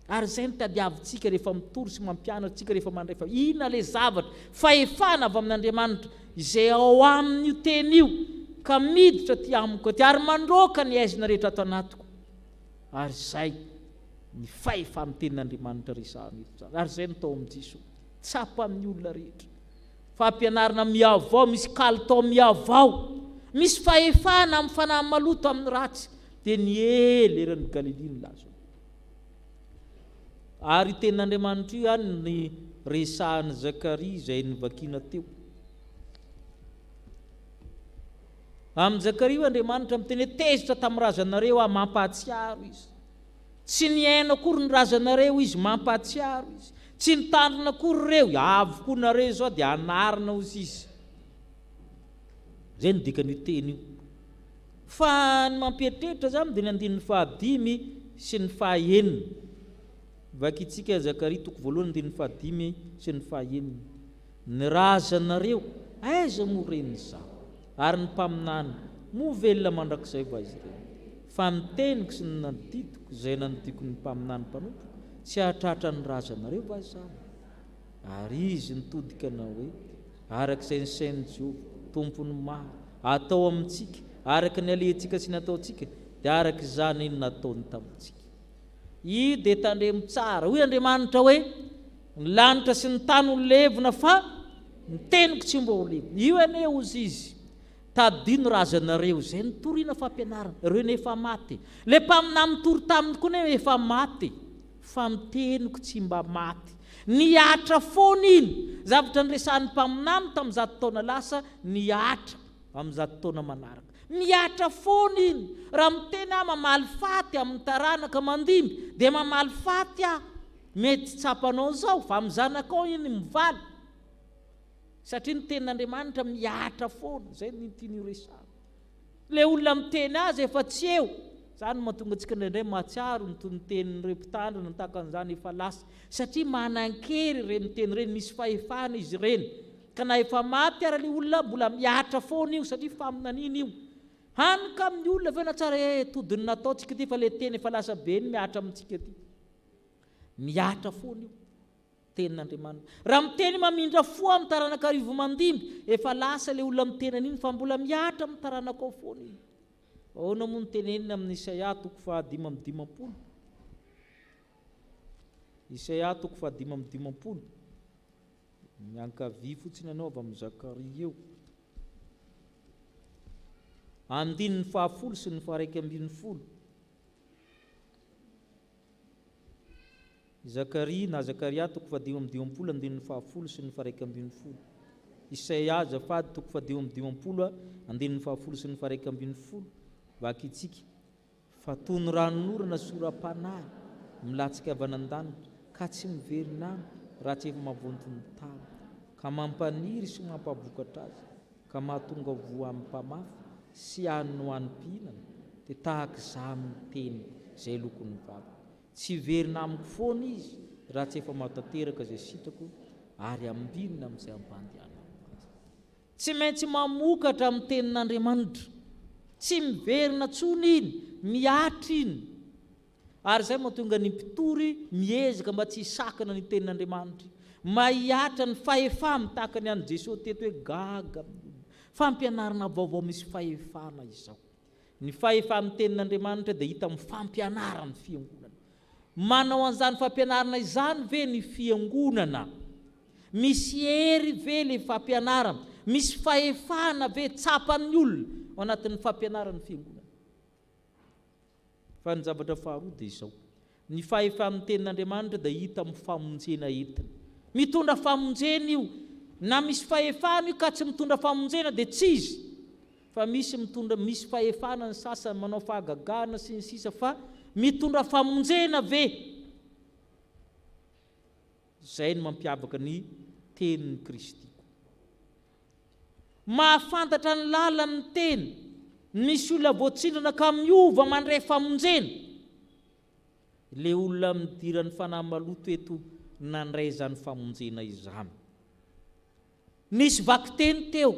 S1: Ary zay ny tadiavintsika rehefa mitory sy mampianatra tsika rehefa mandray inona le zavatra fahefana avy amin'Andriamanitra izay ao amin'io teny io ka miditra ty amiko ty ary mandroaka ny aizina rehetra ato anatiko. Ary zay ny fahefana ny tenin'Andriamanitra resahana eto. Ary zay ny tao amin'ny Jesosy tsapa amin'ny olona rehetra. Fampianarana miavao, misy kalitao miavao, misy fahefana amin'ny fanahy maloto amin'ny ratsy dia ny eran'ny Galilea ny laza. Ary tenin'Andriamanitra io any ny resahan'ny Zakaria izay nivakiana teo. Amin'ny Zakaria io Andriamanitra miteny tezitra tamin'ny razanareo mampahatsiaro izy. Tsy niaina akory ny razanareo izy mampahatsiaro izy. Tsy nitandrina akory reo avokoa nareo zao dia anarina ozy izy. Zay ny dikan'io teny io. Fa ny mampieritreritra zany dia ny andininy 5 sy ny 9. Vakitsika Zakaria toko 1 andininy 5 sy ny 9. Ny razanareo aiza moa reny zao? Ary ny mpaminany moa velona mandrakizay va izy ireny? Fa miteniko sy ny nadidiko izay nanodiko ny mpaminany mpanompo tsy hahatratra ny razanareo va izao? Ary izy nitodikana hoe arak'izay ny sain'i Jehovah tompony maro atao amintsika, araka ny alentsika sy ny ataontsika dia araka izany iny nataony tamintsika. Io dia tandremo tsara hoy Andriamanitra hoe ny lanitra sy ny tany ho levona fa ny teniko tsy mba ho levona. Io ane ozy izy tadino razanareo zay nitoriana fampianarana ireo nefa maty. Le mpaminahy mitory taminy koa ne efa maty fa miteniko tsy mba maty. Niatra foana iny zavatra nyresahan'ny mpaminany tamin'ny 100 taona lasa niatra amin'ny 100 taona manaraka. Miatra foana iny. Raha miteny mamaly faty amin'ny taranaka mandimby dia mamaly faty mety tsy tsapanao zao fa amin'ny zanakao iny mivaly. Satria ny tenin'Andriamanitra miatra foana. Zay ny tian'io resahana. Le olona miteny azy efa tsy eo. Zany mahatonga antsika indraindray mahatsiaro ny tenin'ireo mpitandrina tahaka an'izany efa lasa. Satria manan-kery ireny teny ireny, misy fahefana izy ireny. Ka na efa maty ary le olona mbola miatra foana io satria faminan'iny io. Hanika amin'ny olona ve na tsara todiny nataontsika ty fa le teny efa lasa be ny miatra amintsika ty. Miatra foana io tenin'Andriamanitra. Raha miteny mamindra fo amin'ny taranaka arivo mandimby efa lasa le olona mitenan'iny fa mbola miatra amin'ny taranaka ao foana iny. Ahoana moa ny tenenina amin'ny Isaia toko 5:50. Isaia toko 5:50. miankavy fotsiny ianao avy amin'ny Zakaria eo. Andininy 10 sy ny 11. Zakaria na Zakaria toko 10:20, andininy 10 sy ny 11. Isaia azafady toko 10:20, andininy 10 sy ny 11. Vaky itsika. Fatony ranon'orana soram-panahy milatsika avy an-danitra ka tsy miverina raha tsy efa mavontony tany, ka mampaniry sy mampavokatra azy, ka mahatonga voa amin'ny mpamafy sy hanino ho anim-pihinana, dia tahaka izaho miteny izay lokon'ny vava. Tsy verina amiko foana izy raha tsy efa matateraka izay sitrako, ary ambinina amin'izay ampandehanako azy. Tsy maintsy mamokatra amin'ny tenin'Andriamanitra, tsy miverina tsony iny, miatra iny. Ary izay mahatonga ny mpitory miezaka mba tsy hisakana ny tenin'Andriamanitra, mahiatra ny fahefana tahaka ny an'i Jesosy teto hoe gaga. Fampianarana vaovao misy fahefana izao. Ny fahefa amin'ny tenin'Andriamanitra dia hita amin'ny fampianarana fiangonana. Manao an'izany fampianarana izany ve ny fiangonana? Misy hery ve le fampianarana? Misy fahefana ve tsapan'ny olona ao anatin'ny fampianarana fiangonana? Fa ny zavatra faharoa dia izao. Ny fahefa amin'ny tenin'Andriamanitra dia hita amin'ny famonjena entina. Mitondra famonjena io. Na misy fahefana io ka tsy mitondra famonjena dia tsy izy. Fa misy fahefana ny sasany manao fahagagana sy ny sisa, fa mitondra famonjena ve? Izay no mampiavaka ny tenin'ny Kristy. Mahafantatra ny lalan'ny teny. Misy olona voatsindrana ka miova mandray famonjena. Le olona midiran'ny fanahy maloto eto nandray izany famonjena izany. Nisy vaky-teny teo,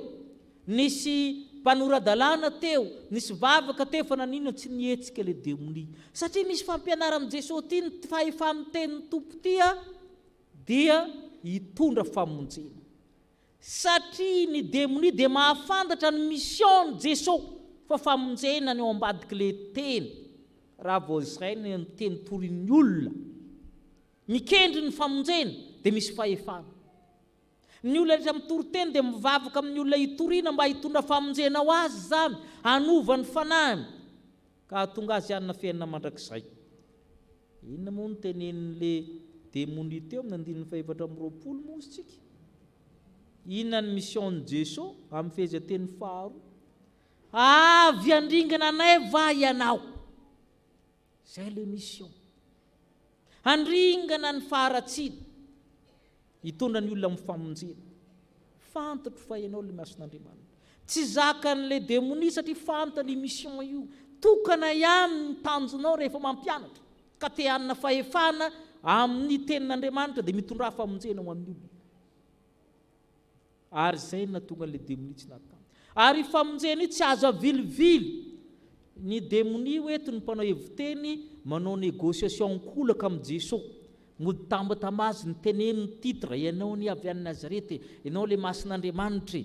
S1: nisy mpanoradalàna teo, nisy vavaka teo fa nanino tsy nietsika le demoni. Satria misy fampianarana amin'i Jesosy ty ny fahefa amin'ny tenin'ny tompo tia dia hitondra famonjena. Satria ny demoni dia mahafantatra ny mission Jesosy fa famonjena ny ao ambadiky le teny. Raha vao izay ny teny torin'ny olona mikendry ny famonjena dia misy fahefana. Ny olona rehetra mitory teny dia mivavaka amin'ny olona hitoriana mba hitondra famonjena ho azy zany, hanova ny fanahiny, ka hatonga azy hanana fiainana mandrakizay. Inona moa no tenenin'le demoni teo amin'ny 720 moa isika? Inona ny mission Jesosy amin'ny fehezanteny faharoa? Avy andringana anay va ianao. Zay le mission. Andringana ny faharatsiana, hitondra ny olona amin'ny famonjena. Fantatro fa ianao le mason'Andriamanitra. Tsy zakan'le demoni satria fantany mission io. Tokana ihany ny tanjonao rehefa mampianatra ka te hanana fahefana amin'ny tenin'Andriamanitra dia mitondra famonjena ho amin'ny olona. Ary izay natonga le demoni tsy natany. Ary famonjena io tsy azo avilivily. Ny demoni eto ny mpanao heviteny manao négociation kolaka amin'ny Jesosy. Mody tambatambazy ny teneniny titre, ianao ny avy any Nazarety, ianao le mason'Andriamanitra.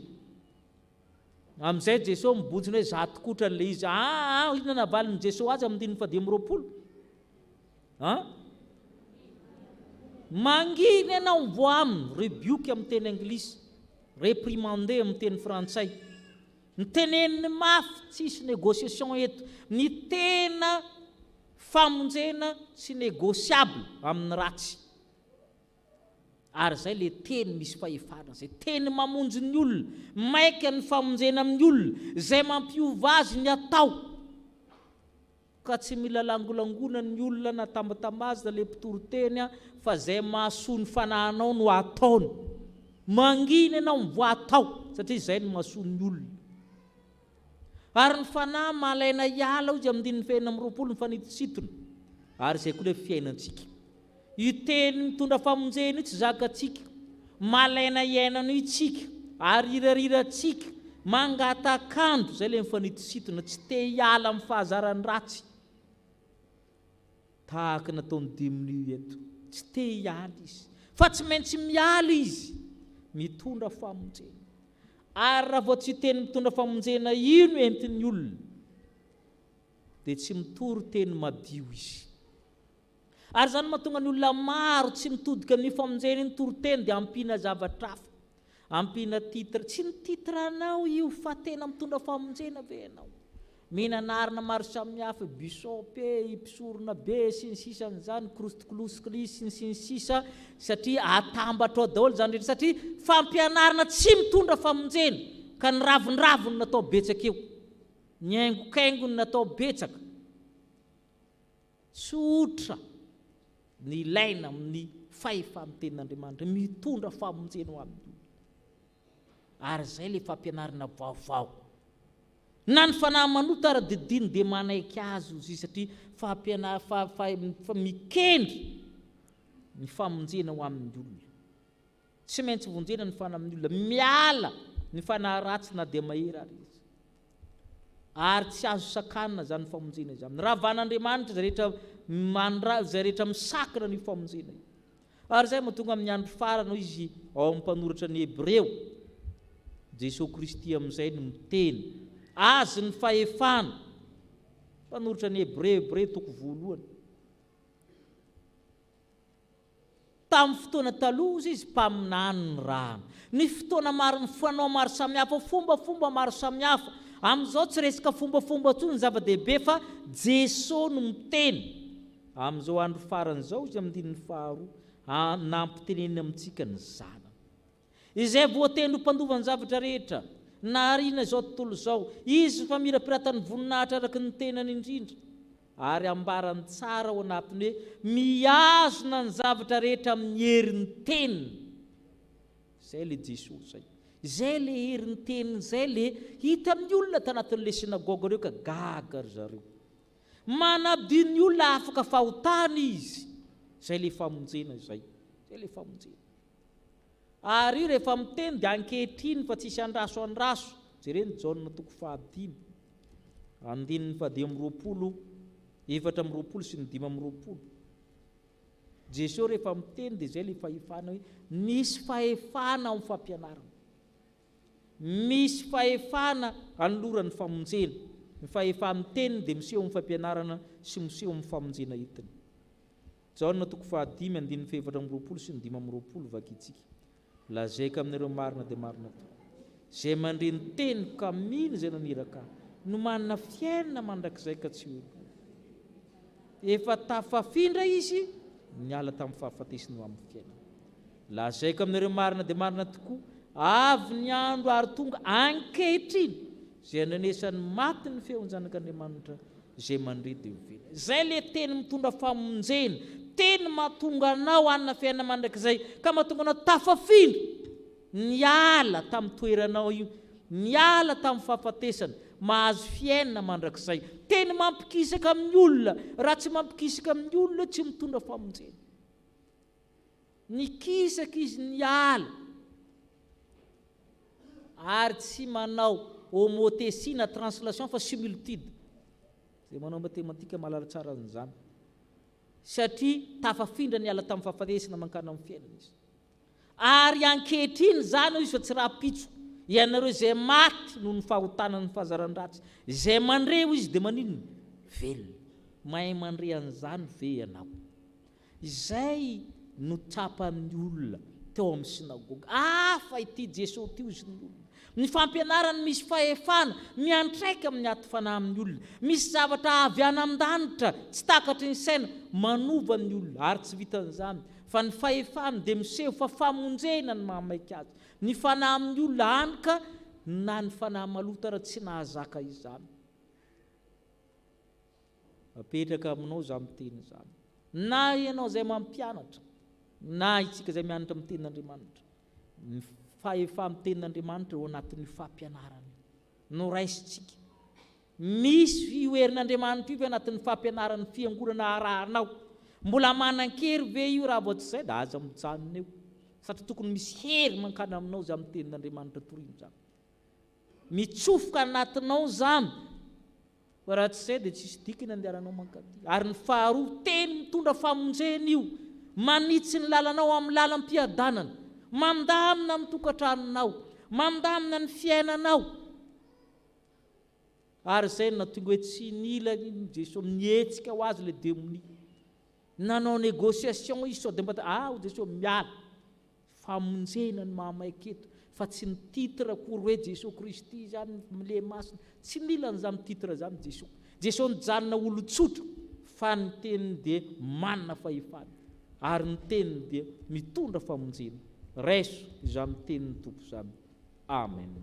S1: Amin'izay Jesosy mibontsina hoe za tokotra le izy. Inona navalin'ny Jesosy azy amin'ny 20. Manginy ianao mivoa aminy, rebuke amin'ny teny anglisy, réprimander amin'ny teny frantsay. Ny teneniny mafy, tsisy négociation eto. Ny tena famonjena sy négociable amin'ny ratsy. Ary izay le teny misy fahefana, izay teny mamonjy ny olona, maika ny famonjena amin'ny olona, izay mampiova azy ny atao. Ka tsy mila langolangona ny olona na tambatambazy na le mpitory teny, fa izay mahasoa ny fanahinao no ataony. Mangina ianao mivoa atao, satria izay no mahasoa ny olona. Ary ny fanahy malaina hiala izy amin'ny 20 ny fanitositony. Ary izay koa le fiainantsika. Io teny mitondra famonjena io tsy zakantsika. Malaina iainana itsika, ary irariratsika, mangatakandro, izay le mifanitositona, tsy te hiala amin'ny fahazaran'ny ratsy. Tahaka nataony demoni eto, tsy te hiala izy. Fa tsy maintsy miala izy, mitondra famonjena. Ary raha vao tsy teny mitondra famonjena ino entin'ny olona, dia tsy mitory teny madio izy. Ary zany mahatonga ny olona maro tsy mitodika amin'ny famonjena iny tory teny dia ampiana zavatra hafa. ampiana titra, tsy ny titranao io fa tena mitondra famonjena ve ianao. Mihinanarina maro samihafa, bishop, mpisorona be sy ny sisa an'izany, krostikolosiklisy sy ny sisa, satria atambatra ao daholo zany rehetra, satria fampianarina tsy mitondra famonjena, ka ny ravin-raviny natao betsaka eo, ny haingokaingony natao betsaka. Tsotra ny ilaina amin'ny fahefa amin'ny tenin'Andriamanitra, mitondra famonjena ho amin'ny ary zay le fampianarana vaovao. Na ny fanahy manota ara-didiny dia manaiky azy izy satria mikendry ny famonjena ho amin'ny olona. Tsy maintsy vonjena ny fanahy amin'ny olona, miala ny fanahy ratsy na dia mahery ary izy. Ary tsy azo sakanina zany famonjena izany. Raha van'Andriamanitra zay rehetra misakana ny famonjena io. Ary zay mahatonga amin'ny andro farany izy ao amin'ny mpanoratra ny Hebreo, Jesosy Kristy amin'izay no miteny azy ny fahefana. Mpanoratra ny Hebreo 2:1. Tamin'ny fotoana taloha izy mpaminany ny rano. Ny fotoana maro ny fanao maro samihafa, fomba maro samihafa. Amin'izao tsy resaka fomba tsony ny zava-dehibe fa Jesosy no miteny. Amin'izao andro farany izao izy amin'ny dininy faharoa nampitenenina amintsika ny zanany. Izay voateny ho mpandova ny zavatra rehetra. Na ariana izao tontolo izao, izy fa mirapiratany voninahitra araka ny tenany indrindra. Ary ambarany tsara ao anatiny hoe miazona ny zavatra rehetra amin'ny herin'ny teniny. Zay le Jesosy zay. Zay le herin'ny teniny, zay le hita amin'ny olona tanatin'le sinagoga reo ka gaga ry zareo. Manabdiny olona afaka fahotana izy. Zay le famonjena zay. Zay le famonjena. Ary rehefa miteny dia ankehitriny fa tsisy andraso. Jereny Jaona 5:5. Andininy 7:20, 7:20 sy 5:20. Jesosy rehefa miteny dia zay le fahefana hoe misy fahefana amin'ny fampianarana. Misy fahefana anoloran'ny famonjena. Ny fahefa miteny dia miseho amin'ny fampianarana sy miseho amin'ny famonjena hitiny. Jaona 5:5, andininy 7:20 sy 5:20 vakitsika. Lazaika amin'ireo marina dia marina tokoa. Zay mandre ny teny ka mino izay naniraka no manana fiainana mandrakizay ka tsy ho. Efa tafafindra izy niala tamin'ny fahafatesiny ho amin'ny fiainana. Lazaika amin'ireo marina dia marina tokoa, avy ny andro ary tonga ankehitriny zay ananesany maty ny feonjanak'Andriamanitra zay mandre dia ho vela. Zay le teny mitondra famonjena, teny mahatonga anao hanana fiainana mandrakizay, ka mahatonga anao tafafindra niala tamin'ny toeranao io, niala tamin'ny fahafatesana, mahazo fiainana mandrakizay. Teny mampikisaka amin'ny olona, raha tsy mampikisaka amin'ny olona tsy mitondra famonjena. Nikisaka izy niala, ary tsy manao homothétie na translation fa similitude. Zay manao matematika mahalala tsara an'izany. Satria tafafindra niala tamin'ny fahafatesana mankana amin'ny fiainana izy. Ary ankehitriny zany izy fa tsy raha pitso. Ianareo zay maty noho ny fahotanany fahazaran-dratsy, zay mandreo izy dia maninona? Velona. Mahay mandre an'izany ve ianao? Izay no tsapan'ny olona teo amin'ny sinagoga. Afa ity Jesosy ty izy ny olona. Ny fampianarany misy fahefana, miantraika amin'ny aty fanahy amin'ny olona. Misy zavatra avy any an-danitra, tsy takatry ny saina, manova ny olona, ary tsy vitan'izany. Fa ny fahefana dia miseho fa famonjena ny mahamaika azy. Ny fanahy amin'ny olona anka na ny fanahy maloto raha tsy nahazaka izany. Apetraka aminao za miteny izany. Na ianao zay mampianatra, na itsika zay mianatra amin'ny tenin'Andriamanitra. Ny fahefa amin'ny tenin'Andriamanitra ao anatin'ny fampianarana. No raisitsika. Misy fioherin'Andriamanitra io anatin'ny fampianarana fiangonana arahanao. Mbola manan-kery ve io raha vao tsy izay dia aza mijanona eo. Satria tokony misy hery mankana aminao za amin'ny tenin'Andriamanitra torino zany. Mitsofoka anatinao zany. Fa raha tsy izay dia tsisy dikany andehananao mankaty. Ary ny faharoa, teny mitondra famonjena io, manitsy ny lalanao amin'ny lalam-piadanana, mandamina amin'ny tokantranonao, mandamina ny fiainanao. Ary izay natonga hoe tsy nila Jesosy mihetsika ho azy le démoni. Nanao négociation izy sao dia mbata Jesosy miala. Famonjena ny mahamaika eto. fa tsy ny titra kory hoe Jesosy Kristy zany le masina, tsy mila an'izany titra zany Jesosy. Jesosy nijanona olon-tsotra, fa ny teniny dia manana fahefana, ary ny teniny dia mitondra famonjena. Raiso izany tenin'ny Tompo izany. Amen.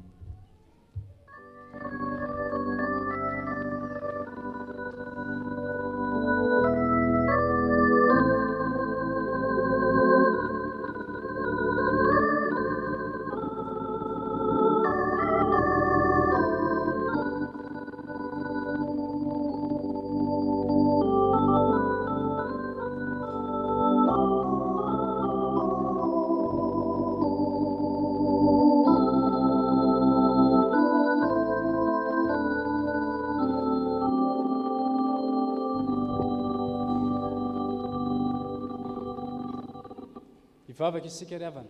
S6: Ivavaka isika ry havana.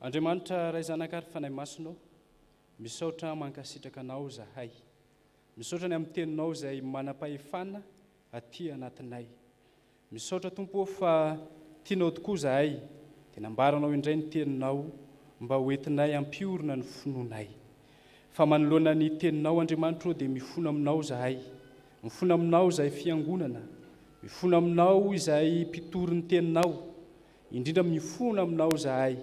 S6: Andriamanitra ray zanakary fanahy masonao, misaotra mankasitraka anao zahay. Misaotra ny amin'ny teninao izay manam-pahefana aty anatinay. Misaotra Tompo fa tianao tokoa zahay, dia nambaranao indray ny teninao mba hoentinay ampiorina ny finoanay. Fa manoloana ny teninao Andriamanitra dia mifono aminao zahay, mifono aminao izay fiangonana, mifono aminao izay mpitory ny teninao, indrindra mifono aminao zahay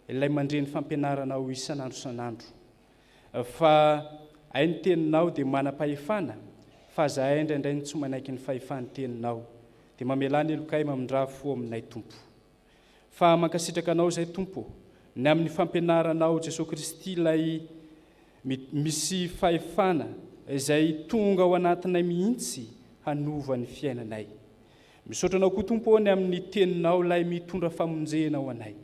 S6: ilay mandreny fampianaranao isan'andro. Fa ay ny teninao dia manam-pahefana, fa zahay indraindray ny tsy manaiky ny fahefan'ny teninao, dia mamelany elokay mamindra fo aminay Tompo. Fa mankasitraka anao zay Tompo, ny amin'ny fampianaranao Jesosy Kristy ilay misy fahefana izay tonga ao anatinay mihitsy hanova ny fiainanay. Misaotra anao koa Tompo ny amin'ny teninao ilay mitondra famonjena ao anay.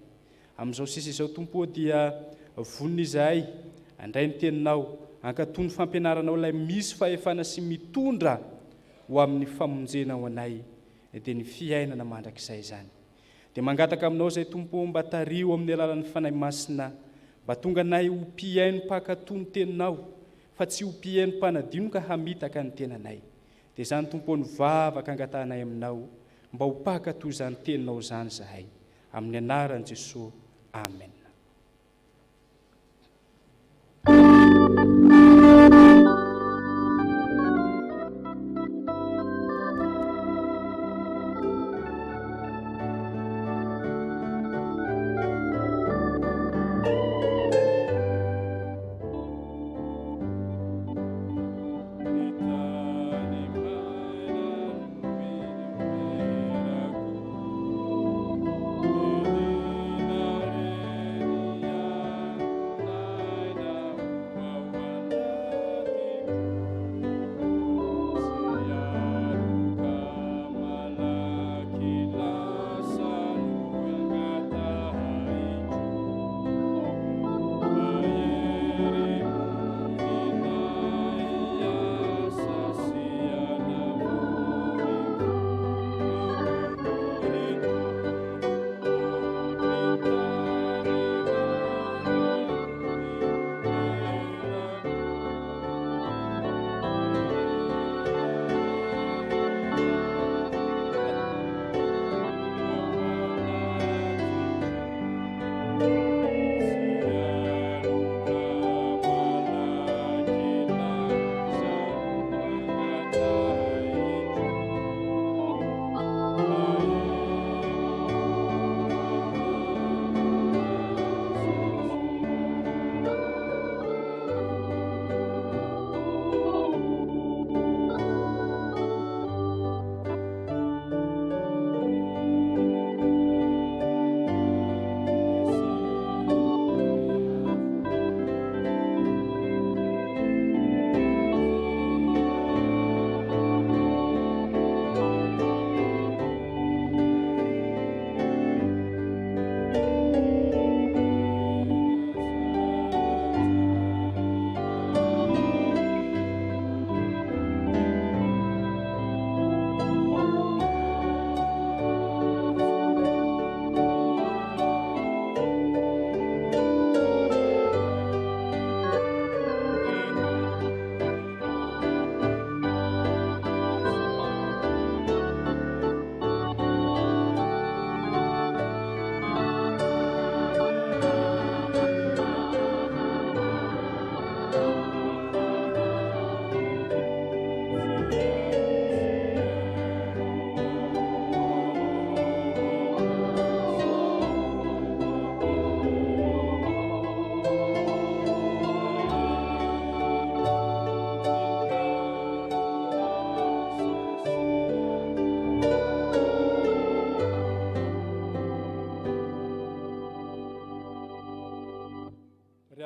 S6: Amin'izao sisa izao Tompo dia vonona izahay andray ny teninao, ankatony fampianaranao ilay misy fahefana sy mitondra ho amin'ny famonjena ao anay, dia ny fiainana mandrakizay izany. Dia mangataka aminao zay Tompo mba tario amin'ny alalan'ny fanahy masina, mba tonga anay ho mpiaino mpakatony teninao, fa tsy ho mpiaino mpanadino ka hamitaka ny tenanay. Dia izany Tompo ny vavaka angatanay aminao, mba ho mpakatoy izany teninao izany zahay. Amin'ny anaran'i Jesosy. Amen.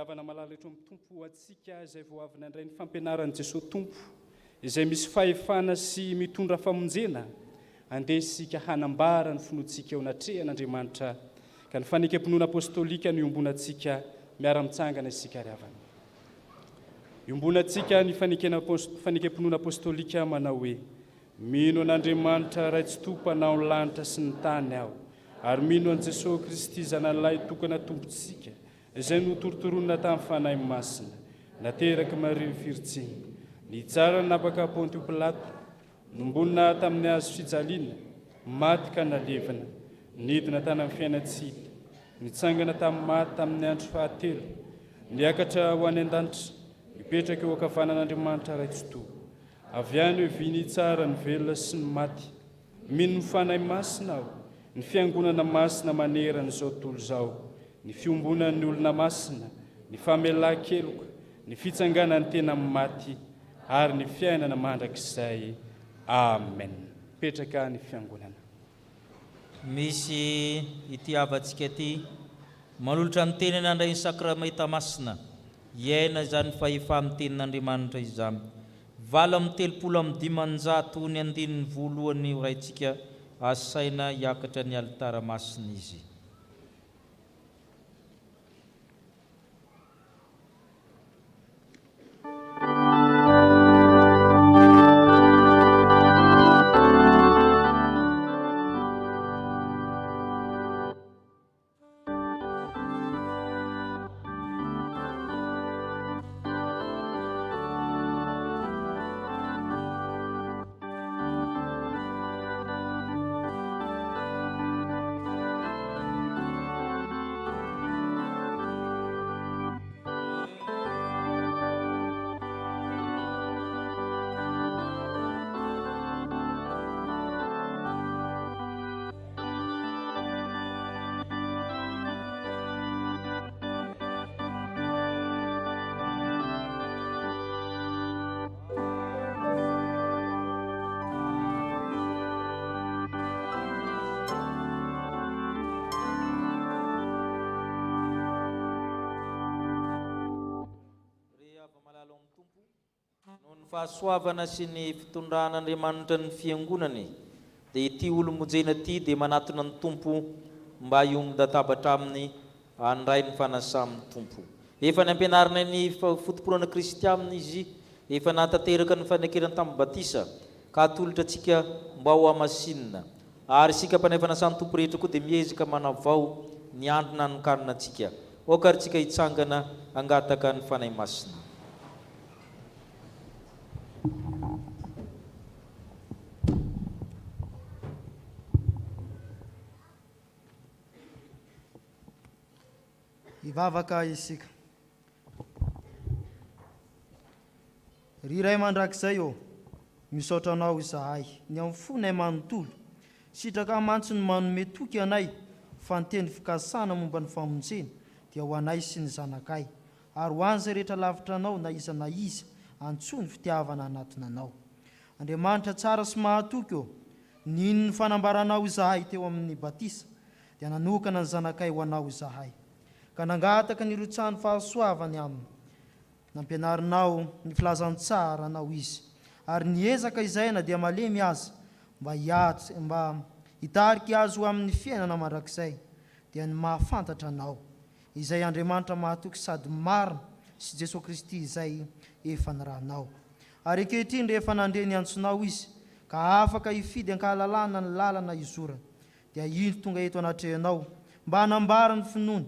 S6: ravana malalatra amin'ny tompo atsika izay vao avy nandray ny fampianaran'i Jesosy tompo izay misy fahefana sy mitondra famonjena andeha isika hanambara ny finoantsika eo anatrehan'Andriamanitra ka ny fanekam-pinoana apôstôlika no iombonantsika miara-mitsangana isika ravana. Iombonantsika ny fanekam-pinoana apôstôlika manao hoe mino an'Andriamanitra raitsy tompanao ny lanitra sy ny tany aho ary mino an' Jesosy Kristy zanan'ilay tokana tompontsika izay notorotoronina tamin'ny fanahy masina nateraka Maria ny Virtsiny nitsara napaka Pôntio Pilato nombonina tamin'ny hazo fijaliana maty ka nalevina nidina tany amin'ny fiainatsika nitsangana tamin'ny maty tamin'ny andro fahatelo niakatra ho any an-danitra mipetraka eo ankavanan'Andriamanitra raitsy tompo avy any hoe viny tsara ny velona sy ny maty mino ny fanahy masina aho ny fiangonana masina manerana izao tontolo izao ny fiombonan'ny olona masina ny famelan-keloka ny fitsanganan'ny tena amin'ny maty ary ny fiainana mandrakizay. Amen. Petraka ny fiangonana.
S1: Misy ity avantsika ity manolotra ny tenany andray ny sakramenta masina iaina izany fahefa amin'ny tenin'Andriamanitra izany 8:30 ny andininy voalohany raintsika asaina hiakatra ny alitara masina izy. Fahasoavana sy ny fitondran'Andriamanitra ny fiangonany dia ity olo-monjena ity dia manatona ny tompo mba hiomby-databatra aminy handray ny fanasà amin'ny tompo. Efa ny ampianarana ny fotomporoana kristianina izy efa natanteraka ny fanekerana tamin'ny batisa ka atolotra antsika mba ho amasinina ary isika mpanefana samy tompo rehetra koa dia miezaka manavao ny andro nanokanina antsika okary tsika hitsangana angataka ny fanahy masina.
S2: Ivavaka isika ry ray mandrakizay eo misaotra anao izahay ny amin'ny fonay manontolo sitraka mantsy ny manome toky anay fa ny teny fikasana momba ny famonjena dia ho anay sy ny zanakay ary ho an'izay rehetra lavitra anao na iza antsoa ny fitiavana anatiny anao. Andriamanitra tsara sy mahatoky eo nino ny fanambaranao izahay teo amin'ny batisa dia nanokana ny zanakay ho anao izahay ka nangataka ny rotsahany fahasoavany aminy nampianarinao ny filazantsara anao izy ary niezaka izay na dia malemy azy mba hitarika azy ho amin'ny fiainana mandrakizay dia ny mahafantatra anao izay Andriamanitra mahatoky sady marina sy Jesosy Kristy izay efa nirahanao ary ankehitriny rehefa nandre ny antsonao izy ka afaka hifidy ankahalalana ny lalana izorana dia ino tonga eto anatrehanao mba hanambara ny finoana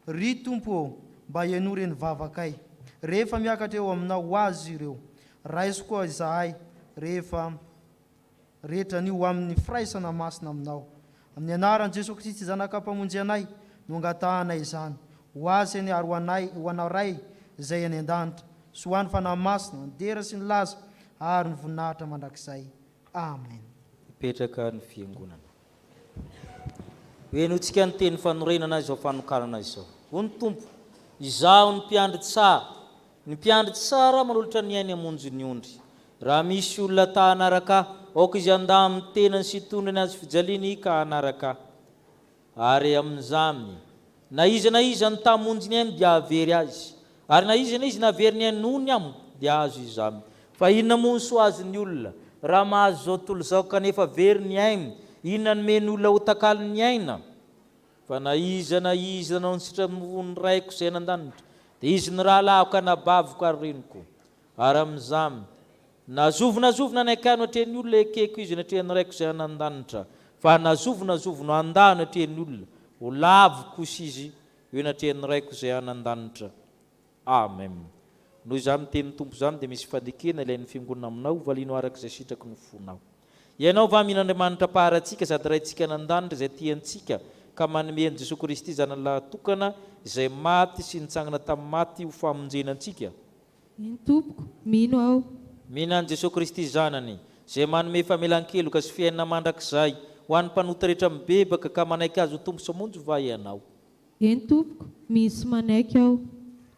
S2: ry tompo mba hianore ny vavakay rehefa miakatra eo aminao ho azy ireo raiso koa izahay rehefa rehetra ny ho amin'ny firaisana masina aminao amin'ny anaran'i Jesosy Kristy zanakam-pamonjy anay no angatahanay izany ho azy any ary ho anao ray izay any an-danitra sy ho an'ny fanahy masina ny dera sy ny laza ary ny voninahitra mandrakizay. Amen.
S1: Ipetraka ny fiangonana. Hoe notsika ny teny fanorenana izao fanokarana izao. Hony tompo izaho ny mpiandry tsara manolotra ny ainy amonjy ny ondry raha misy olona ta hanaraka aoka izy anda amin'ny tenany sy tondrany azy fijaliany ka hanaraka ary amin'izany na izy ny tamonjiny any dia avery azy, ary na izy navery ny anony amo dia azo izany. Fa inona moa ny soa azony olona raha mahazo zao tontolo zao kanefa very ny ainy, inona ny meny olona ho takalo ny aina? Fa na izy nanao ny sitrany raiko izay nan-danitra dia izy ny rahalahako anabaviko ary reniko. Ary amin'izany nazovonazovona ny akano hatrehan'ny olona ekeko izy natrehan'ny raiko izay nan-danitra, fa nazovonazovona andahany hatrehan'ny olona ho laviko kosa izy eo natrehan'ny raiko izay anan-danitra. Amen. Noho izany teny tompo izany dia misy fandikena ilain'ny fiangonana aminao, valino arak'izay sitraky ny fonao. Ianao va min'Andriamanitra paharantsika sady raintsika anan-danitra izay tiantsika, ka manome an'i Jesosy Kristy zanalahy tokana izay maty sy nitsangana tamin'ny maty ho famonjenantsika.
S7: Eny tompoko, mino aho.
S1: Mino an'i Jesosy Kristy zanany izay manome famelan-keloka sy fiainana mandrakizay ho an'ny mpanota rehetra mibebaka ka manaiky azy ho tompo samonjy va ianao.
S7: Eny tompoko, misy manaiky aho.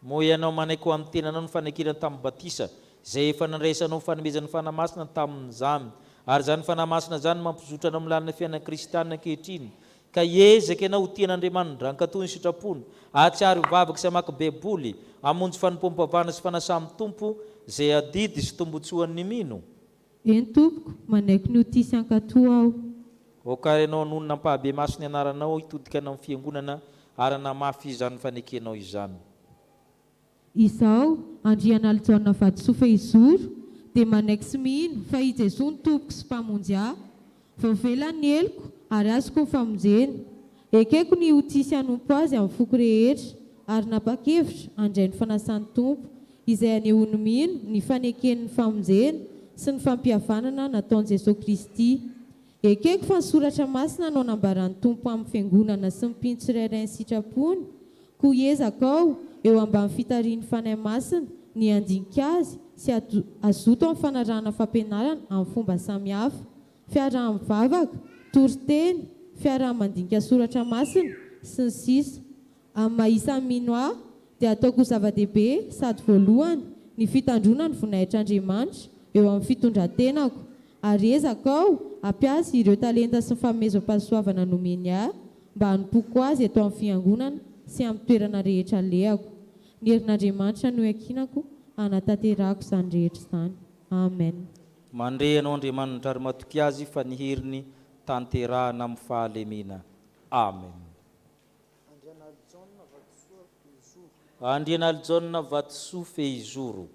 S1: Moa ianao manaiky ho amin'ny tenanao ny fanekena tamin'ny batisa izay efa nandraisanao fanomezan'ny fanamasina tamin'izany, ary zany fanamasina zany mampizotra anao amin'ny lalina fiainana kristianina ankehitriny, ka ezaka ianao ho tian'Andriamanitra hankatoy ny sitrapony, ahatsiary vavaka sy hamaky baiboly, hamonjy fanompom-pavana sy fanasamy tompo izay adidy sy tombotsoan'ny mino.
S7: Eny tompoko, manaiky ny ho tisy hankatoy aho.
S1: Okary ianao nonona mpahabe maso ny anaranao hitodika anao amin'ny fiangonana ary namafy izany fanekenao izany.
S7: Izaho Andriana Aljaona Vatosoa Izoro dia manaiky sy mino fa i Jesosy ny tompoko sy mpamonjy ahy, voavelany ny eloko ary azoko ny famonjena. Ekeko ny ho tsisy hanompo azy amin'ny foko rehetra, ary napakevitra handray ny fanasan'ny tompo izay anehoany mino ny faneken'ny famonjena sy ny fampihavanana nataon'i Jesosy Kristy. Ekeko fa ny soratra masina no nambaran'ny tompo amin'ny fiangonana sy ny mpino tsirairay ny sitrapony, ko ezaka ao eo ambany fitarian'ny fanahy masina ny andinika azy sy azoto amin'ny fanarahana fampianarana amin'ny fomba samihafa, fiaraha-mivavaka, toriteny, fiaraha-mandinika soratra masina sy ny sisa. Amin'ny maha-isan'ny mino ahy dia ataoko zava-dehibe sady voalohany ny fitandrona ny voninahitran'Andriamanitra eo amin'ny fitondrantenako, ary ezaka ao hampiasa ireo talenta sy ny fanomezam-pahasoavana nomeny ahy mba hanompoako azy eto amin'ny fiangonana sy amin'ny toerana rehetra lehako. Ny herin'Andriamanitra no iakinako hanatanterahako izany rehetra izany. Amen.
S1: Mandre anao Andriamanitra ary matoky azy fa ny heriny tanterahana amin'ny fahalemena. Amen. Andriana Aljaona Vatosoa Feizoro.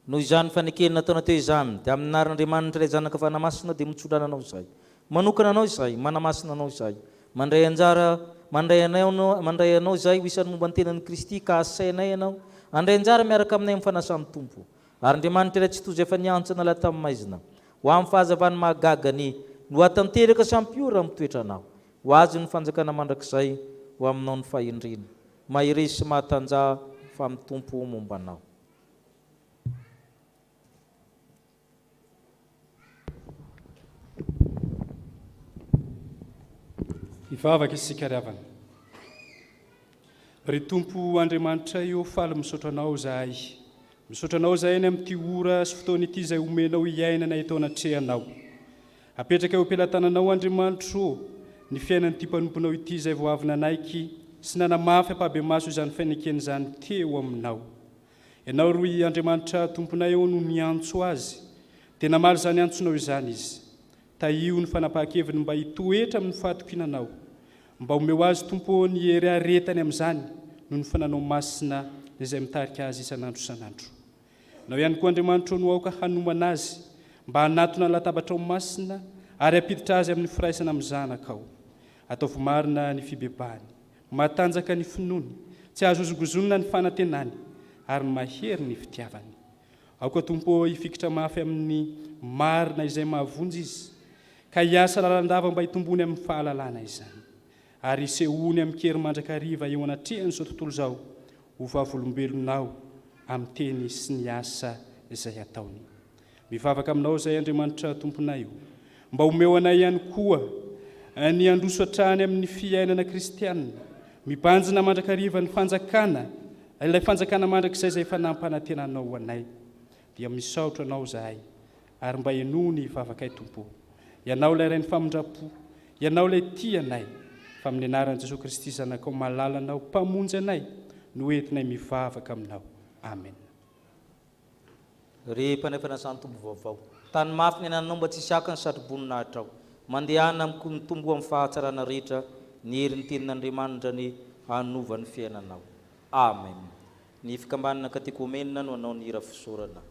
S1: Noho izany fanekena nataona teo izany dia amin'ny anaran'Andriamanitra ilay zanaka fanamasina dia mitsodrana anao izay, manokana anao izay, manamasina anao izay, mandray anao izay ho isan'ny momba ny tenan'i Kristy ka asainay ianao, andray anjara miaraka aminay amin'ny fanasan'ny tompo. Ary Andriamanitra ilay tsy toy izay efa niantsana lahy tamin'ny maizina, ho amin'ny fahazavany mahagagany no hatanteraka sampiora mitoetra anao, ho azy ny fanjakana mandrakizay ho aminao ny fahindrina, mahiresy sy mahatanjah fa amin'ny tompo momba anao.
S6: Ivavaka isika ravana. Ry tompo Andriamanitra io faly misaotra anao zahay. Misaotra anao zahay ny amin'ity ora sy fotoana ity izay omenao iainana eto anatrehanao. Apetraka eo am-pelantananao Andriamanitra ny fiainan'ity mpanomponao ity izay vao avy nanaiky sy nanamafy hampabe maso izany faneken'izany teo aminao. Ianao roy Andriamanitra tomponay eo no miantso azy, tena maro izany antsonao izany izy. Taio ny fanapahan-keviny mba hitoetra amin'ny fahatokinanao, mba omeo azy tompo ny hery aretany amin'izany noho ny fananao masina izay mitarika azy isan'andro isan'andro. Nao ihany koa Andriamanitra no aoka hanomana azy mba hanatona ny latabatra ao masina ary hampiditra azy amin'ny firaisana amin'ny zanakao. Ataovy marina ny fibebahany, matanjaka ny finoany, tsy azo zogozonina ny fanantenany ary mahery ny fitiavany. Aoka tompo hifikitra mafy amin'ny marina izay mahavonjy izy, ka hiasa lalandava mba hitombony amin'ny fahalalana izany, ary isehony amin'ny kery mandrakariva eo anatrehan'izao tontolo izao ho vavolombelonao amin'ny teny sy ny asa izay ataony. Mivavaka aminao izay Andriamanitra tomponay io, mba omeo anay ihany koa ny androso hatrany amin'ny fiainana kristianina, mibanjina mandrakariva ny fanjakana, ilay fanjakana mandrakizay izay efa nampanantenanao anay. Dia misaotra anao zahay ary mba henony vavakay tompo. Ianao ilay ray ny famindrapo, ianao ilay tianay fa amin'ny anaran'i Jesosy Kristy zanakao malalanao mpamonjy anay no entinay mivavaka aminao. Amen.
S1: Ry mpanefana izany tombo vaovao, tany mafy ny ananao mba tsy siaka ny satroboninahitra ao, mandehana amiko ny tombo amin'ny fahatsarana rehetra, ny herin'ny tenin'Andriamanitra ny hanovany fiainanao. Amen. Ny fikambanana katekomenina no anao ny hira fisorana.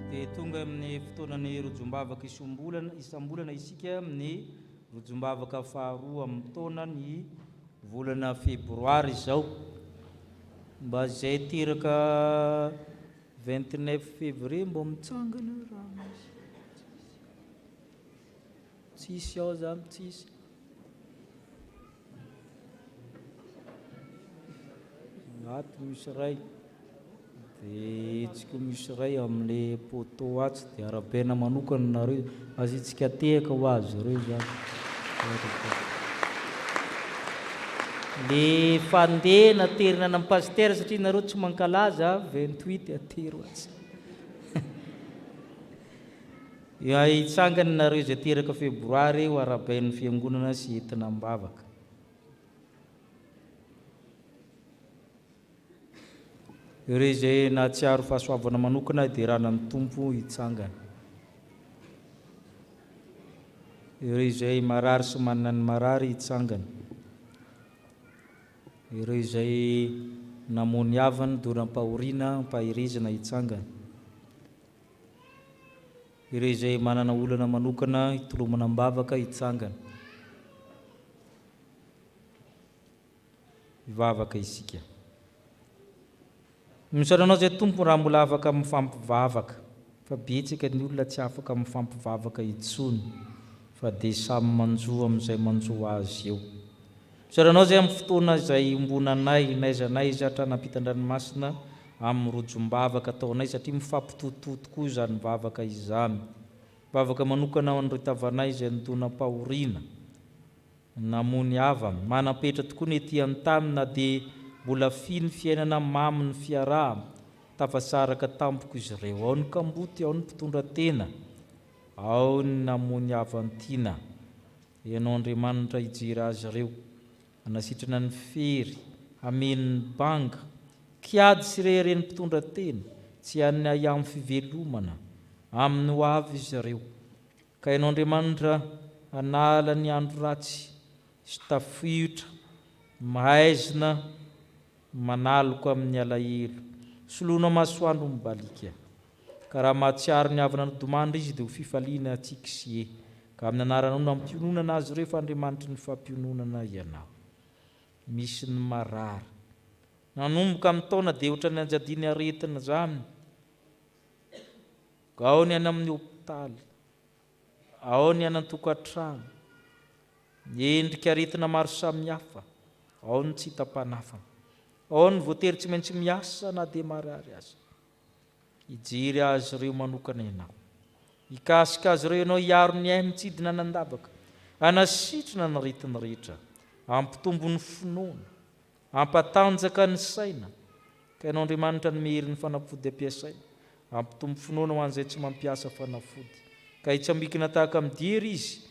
S1: dia tonga amin'ny fotoanany rojombavaka isam-bolana isika amin'ny rojombavaka faharoa amin'ny taona ny volana febroary izao. Mba izay tiraka 29 février mba mitsangana raha tsisy ao zany tsisy. Ato misy ray dia tsika misy ray amin'le poto atsy dia arabaina manokana nareo azitsika tehaka ho azy ireo zany. Le fandeha naterina amin'ny pasitera satria nareo tsy mankalaza 28 atero atsy. Hitsangana nareo izay teraka febroary ho arabain'ny fiangonana sy entina mibavaka. Ireo izay nahatsiaro fahasoavana manokana dia ranan'ny tompo hitsangana. Ireo izay marary sy manana ny marary hitsangana. Ireo izay namony havana donam-pahoriana mpahirizana hitsangana. Ireo izay manana olana manokana hitolomana mbavaka hitsangana. Hivavaka isika. Misaoranao izay tompo raha mbola afaka mifampivavaka, fa betsaka ny olona tsy afaka mifampivavaka intsony, fa dia samy manjo amin'izay manjo azy eo. Misaoranao izay amin'ny fotoana izay ombonanay naizanaiza tranam-pitandranomasina amin'ny rojombavaka ataonay satria mifampitoto tokoa izany mivavaka izany. Mivavaka manokana ho an'ireo tavanay izay nidonam-pahoriana, namony havana, manam-petra tokoa ny ety an-tany na dia mbola finy fiainana mamy ny fiaraha, tafasaraka tampoko izy ireo. Ao ny kamboty, ao ny mpitondra tena, ao ny namony havantiana. Ianao Andriamanitra hijery azy ireo, anasitrana ny fery, hameny ny banga, kiady sy rereny mpitondra tena, tsy hanay amin'ny fivelomana, amin'ny ho avy izy ireo. Ka ianao Andriamanitra hanala ny andro ratsy sy tafiotra, mahaizina manaloko amin'ny alahelo, soloana masoandro mibalika. Ka raha mahatsiaro ny havana nodomandry izy dia ho fifaliana antsika sy ka amin'ny anaranao nampiononana azy ireo fa Andriamanitra ny fampiononana ianao. Misy ny marary nanomboka amin'ny taona dia ohatra ny anjadiany aretina zany, ao ny any amin'ny hopitaly, ao ny any an-tokantrano, endrika aretina maro samihafa, ao ny tsy hita-panafana, ao ny voatery tsy maintsy miasa na dia marary aza. Hijery azy ireo manokana ianao, hikasika azy ireo ianao hiaro ny ahy mitsidina nan-davaka, hanasitrana ny aretina rehetra, ampitombo ny finoana, ampatanjaka ny saina. Ka ianao Andriamanitra ny mehery ny fanafody ampiasaina, ampitombo finoana ho an'izay tsy mampiasa fanafody. Ka hitsambikina tahaka midery izy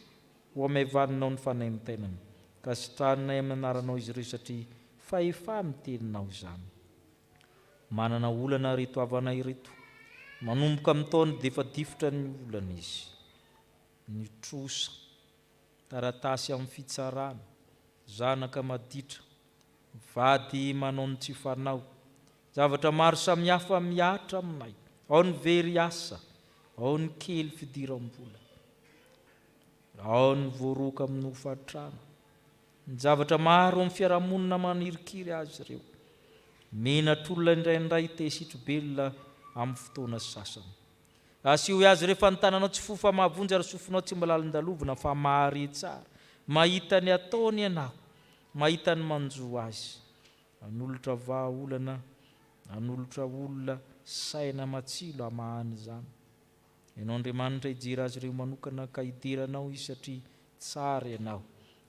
S1: ho amaivaninao ny fanaintainany. Ka sitranay amin'ny anaranao izy ireo satria fa efa miteninao izany. Manana olana reto havanay reto, manomboka amin'ny taona dia efa difotra ny olana izy. Ny trosa, taratasy amin'ny fitsarana, zanaka maditra, vady manao ny tsy fanao, zavatra maro samihafa miatra aminay, ao ny very asa, ao ny kely fidiram-bola, ao ny voaroka amin'ny hofatrano, ny zavatra maro amin'ny fiarahamonina manirikiry azy ireo. Menatr'olona indraindray te sitrobelona amin'ny fotoana sasany. Aseho azy ireo fa ny tananao tsy fofa mahavonjy ary sofinao tsy malalindalovina, fa mahare tsara, mahita ny ataony ianao, mahita ny manjo azy. Anolotra vahaolana, anolotra olona saina matsilo amahany izany. Ianao Andriamanitra hijery azy ireo manokana ka hideranao izy satria tsara ianao,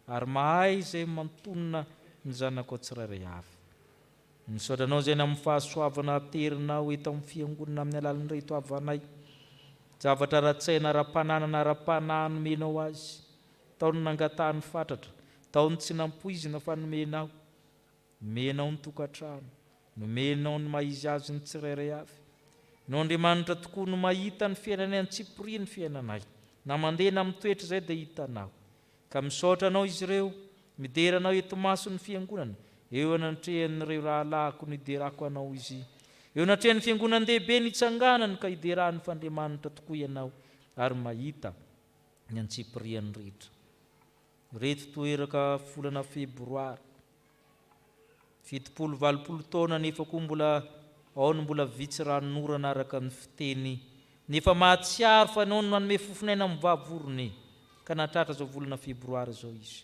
S1: ary mahay izay mantonona ny zanako tsirairay avy. Nisaotranao izay amin'ny fahasoavana aterinao eto amin'ny fiangonana amin'ny alalan'ireto havanay, zavatra ratsaina ara-pananana ara-panahy nomenao azy, tao ny nangatahany fatratra, tao ny tsy nampoizina fa nomenao, nomenao ny tokantrano, nomenao ny maizy azy ny tsirairay avy. Ianao Andriamanitra tokoa no mahita ny fiainanay antsiporia ny fiainanay, na mandeha na mitoetra izay dia hitanao. Ka misaotra anao izy ireo, mideranao eto maso ny fiangonana, eo anatrehan'ireo rahalahiko niderako anao izy, eo natrehan'ny fiangonan-dehibe nitsanganany ka iderahan'ny fandriamanitra tokoa ianao ary mahita ny antsipiriany rehetra. Reto toeraka volana febroary 7-20 taona nefa koa mbola ao ny mbola vitsy ranorana araka ny fiteny nefa mahatsiaro fa nao no manome fofinaina amin'ny vavorony ka natratra zao volana febroary zao izy.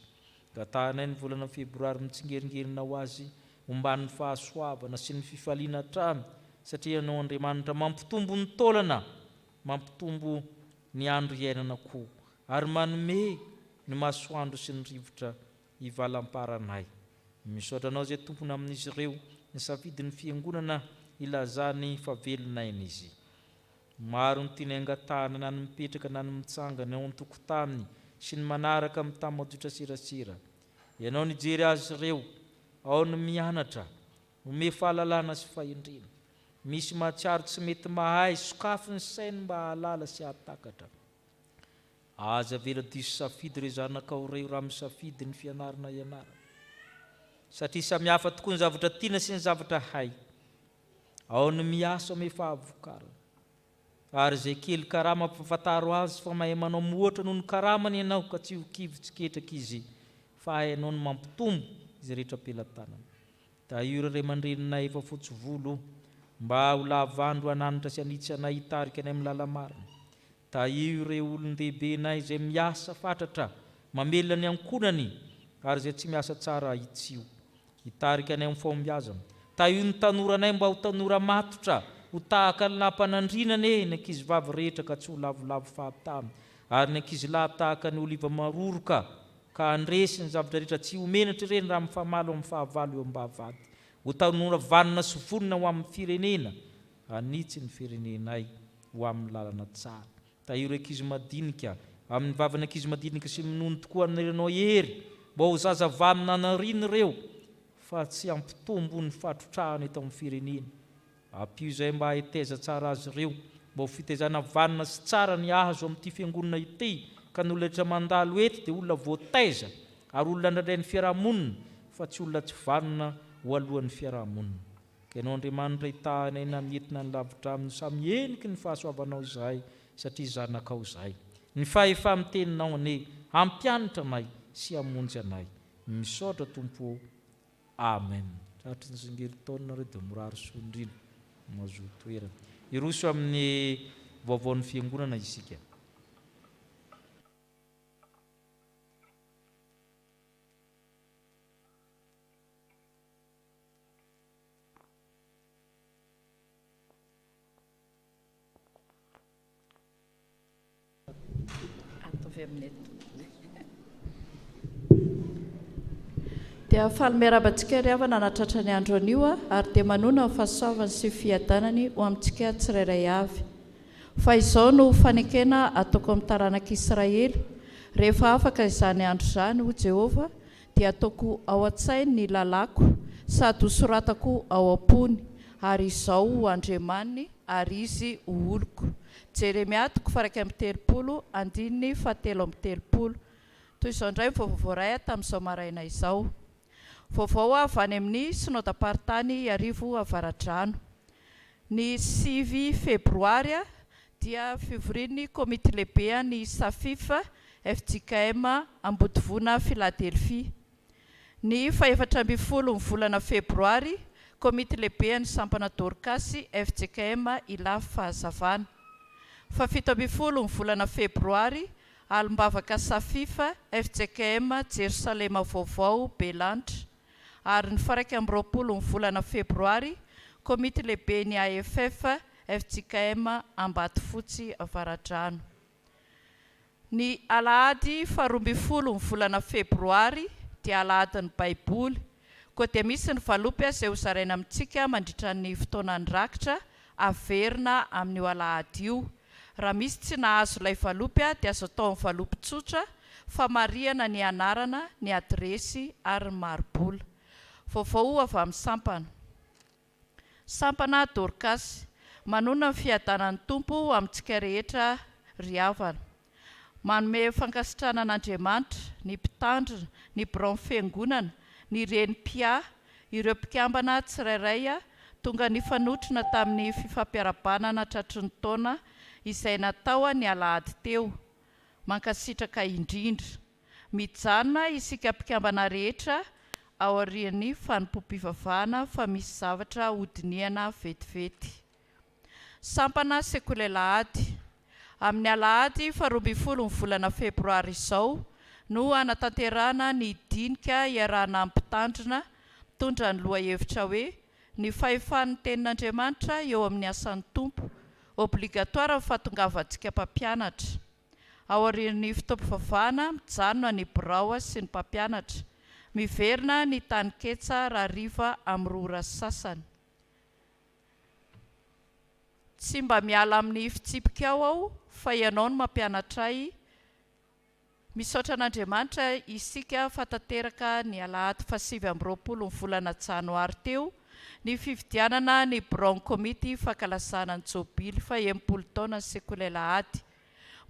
S1: Gatanay ny volana febroary mitsingeringerinina ho azy omban'ny fahasoavana sy ny fifaliana hatrany satria nao Andriamanitra mampitombo ny taolana, mampitombo ny andro iainana koa ary manome ny masoandro sy ny rivotra ivalamparanay. Misaotra anao zay tompony amin'izy ireo ny safidy ny fiangonana ilazany favelonaina izy. Maro ny tiany angatahana na ny mipetraka na ny mitsangana eo an-tokotany sy ny manaraka amin'ny tany majotra serasera. Ianao nijery azy ireo, ao ny mianatra, ome fahalalana sy fahendrena. Misy mahatsiaro tsy mety mahay, sokafy ny sainy mba hahalala sy hahatakatra. Aza vela diso safidy ireo zanakao ireo raha misafidy ny fianarana ianarana. Satria samihafa tokoa ny zavatra tiana sy ny zavatra hay. Ao ny miasa ome fahavokarana. Ary zay kely karama mpafantaro azy fa mahay manao moatra noho ny karamany ianao ka tsy ho kivy tsy ketraka izy fa hainao ny mampitombo izy rehetra am-pelantanana. Da io ray aman-dreninay efa fotsy volo mba ho lavandro ananitra sy anitsy anay hitarika anay amin'ny lala marina. Da io ray olon-dehibe nay izay miasa fatratra mamelona ny ankonany ary zay tsy miasa tsara itsio hitarika anay amin'ny fahombiazana. Da io ny tanoranay mba ho tanora matotra ho tahaka ny lampanandrinany ny ankizy vavy rehetra ka tsy ho lavolavo fahatamy ary ny ankizy lahy tahaka ny oliva maroroka ka andresy ny zavatra rehetra tsy homenatra ireny raha mifamalo amin'ny fahavalo eo am-bavady. Ho tanora vanona sy vonona ho amin'ny firenena anitsy ny firenenay ho amin'ny lalana tsara. Da io ankizy madinika amin'ny vavany ankizy madinika sy minono tokoa anirenao hery mba ho zaza vanona nariny ireo fa tsy ampitombo ny fatrotrahana eto amin'ny firenena. Apio izay mba hiteza tsara azy ireo mba ho fitezana vanona sy tsara ny azo amin'ity fiangonana ity ka ny olona rehetra mandalo eto dia olona voataiza ary olona ndraindray ny fiarahamonina fa tsy olona tsy vanona ho alohan'ny fiarahamonina. Ka ianao Andriamanitra hitahanay na mientina ny lavitra aminy samy eniky ny fahasoavanao izahay satria zanakao izahay. Ny fahefa miteninao ane hampianatra anay sy hamonjy anay. Misaotra Tompo. Amen. Ratry ny zingerin-taonareo dia morary sondrina mazoto toerana. Iroso amin'ny vaovaon'ny fiangonana isika.
S8: Dia falomerabantsika ry havana natratra ny andro anio ary dia manona ny fahasoavany sy fiadanany ho amintsika tsirairay avy. Fa izao no fanekena ataoko amin'ny taranak'Israely rehefa afaka izany andro izany ho Jehova dia ataoko ao an-tsainy ny lalako sady ho soratako ao am-pony ary izao ho andriamaniny ary izy ho oloko. Jeremia 3:7-7. Toy izao indray mivaovao tamin'izao maraina izao. Vaovao avy any amin'ny synodam-paritany arivo avaradrano. Ny 7 febroary dia fivorian'ny komity lehibe ny Safifa FJKM Ambodivona Philadelphia. Ny 14 ny volana febroary komity lehibe ny Sampana Dorcas FJKM Ilafy Fahazavana. Fa 17 ny volana febroary Alimbavaka Safifa FJKM Jerusalema Vaovao Belantra. Ary ny 20 ny volana febroary komity lehibe ny AFF FJKM Ambatofotsy Avaradrano. Ny alahady 12 ny volana febroary dia alahadin'ny Baiboly. Koa dia misy ny valopy izay ho zaraina amintsika mandritra ny fotoanany rakitra averina amin'io alahady io. Raha misy tsy nahazo ilay valopy dia azo atao amin'ny valopy tsotra fa mariana ny anarana, ny adresy ary ny maribola. Vaovao avy amin'ny Sampana. Sampana Dorcas, manona ny fiadanan'ny Tompo amintsika rehetra ry havana. Manome fankasitrana an'Andriamanitra, ny mpitandrina, ny birao fiangonana, ny renim-pia, ireo mpikambana tsirairay tonga ny fanotrona tamin'ny fifampiarabana na tratry ny taona izay natao ny alahady teo, mankasitraka indrindra. Mijanona isika mpikambana rehetra ao aorian'ny fanompom-pivavahana fa misy zavatra hodiniana vetivety. Sampana sekoly alahady. Amin'ny alahady 12 ny volana febroary izao no anatanterahana ny dinika iarahana mpitandrina mitondra ny lohahevitra hoe ny fahefan'ny tenin'Andriamanitra eo amin'ny asan'ny tompo, obligatoire fahatongavantsika mpampianatra. Ao aorian'ny fitaom-pivavahana mijanona ny birao sy ny mpampianatra, miverina ny taniketsa rariva amin'ny rora sasany. Tsy mba miala amin'ny fitsipika aho fa ianao no mampianatra ahy. Misaotra an'Andriamanitra isika fatateraka ny alahady 7 ny volana janoary teo ny fifidianana ny Brown Committee fankalazana ny Jobily 70 taona ny sekoly alahady.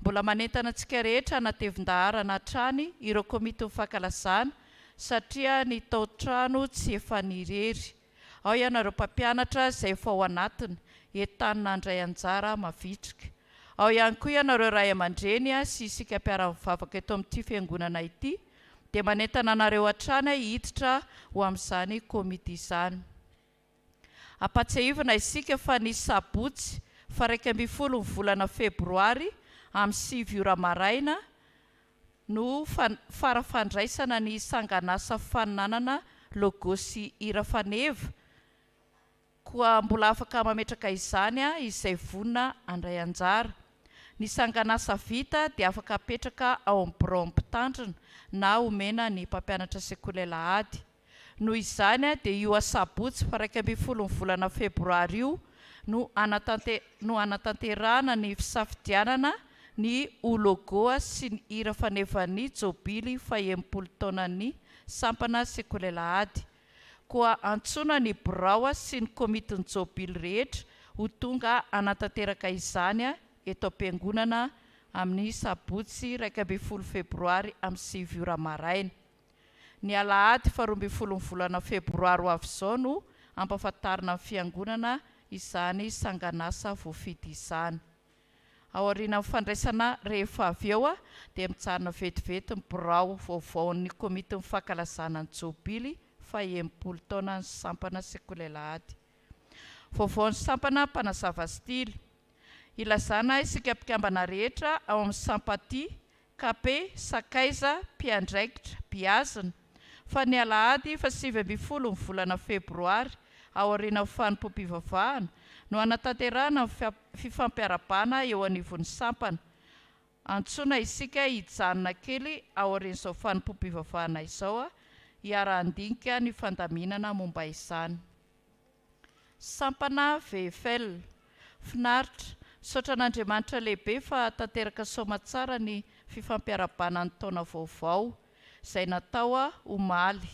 S8: Mbola manentana antsika rehetra anatevin-daharana hatrany ireo komity fankalazana satria ny tao-trano tsy efa nirery. Ao ianareo mpampianatra izay efa ao anatiny entanina andray anjara mavitrika. Ao ihany koa ianareo ray aman-dreny sy isika mpiara-mivavaka eto amin'ity fiangonana ity dia manentana anareo hatrany hiditra ho amin'izany komity izany. Ampatsiahivana isika fa ny sabotsy 12 ny volana febroary amin'ny 7 ora maraina no farafandraisana ny sangan'asa faninanana logo sy hira faneva, koa mbola afaka mametraka izany izay vonina andray anjara. Ny sangan'asa vita dia afaka apetraka ao amin'ny birao mpitandrina na omena ny mpampianatra sekoly alahady. Noho izany dia io sabotsy 12 ny volana febroary io no anatanterahana ny fisafidianana ny logo sy ny hira fanevan'ny Jobily 70 taonan'ny sampana sekoly alahady. Koa antsona ny birao sy ny komitin'ny Jobily rehetra ho tonga anatanteraka izany eto am-piangonana amin'ny sabotsy 12 febroary amin'ny 7 ora maraina. Ny alahady 12 ny volana febroary ho avy izao no ampahafantarina amin'ny fiangonana izany sangan'asa voafidy izany. Ao aoriana amin'ny fandraisana rehefa avy eo dia mijanona vetivety ny birao vaovaon'ny komitin'ny fankalazana ny Jobily 70 taona ny sampana sekoly alahady. Vaovaon'ny sampana mpanazava stily. Ilazana isika mpikambana rehetra ao amin'ny Sampaty, Kapé, Sakaiza, Mpiandraikitra, Biazina fa ny alahady 7 ny volana febroary ao aoriana fanompom-pivavahana no anatanterahana fifampiarabana eo anivon'ny sampana. Antsoina isika hijanona kely ao aorian'izao fanompom-pivavahana izao hiara-andinika ny fandaminana momba izany. Sampana VFL. Finaritra, misaotra an'Andriamanitra lehibe fa tanteraka soamantsara ny fifampiarabana ny taona vaovao izay natao omaly.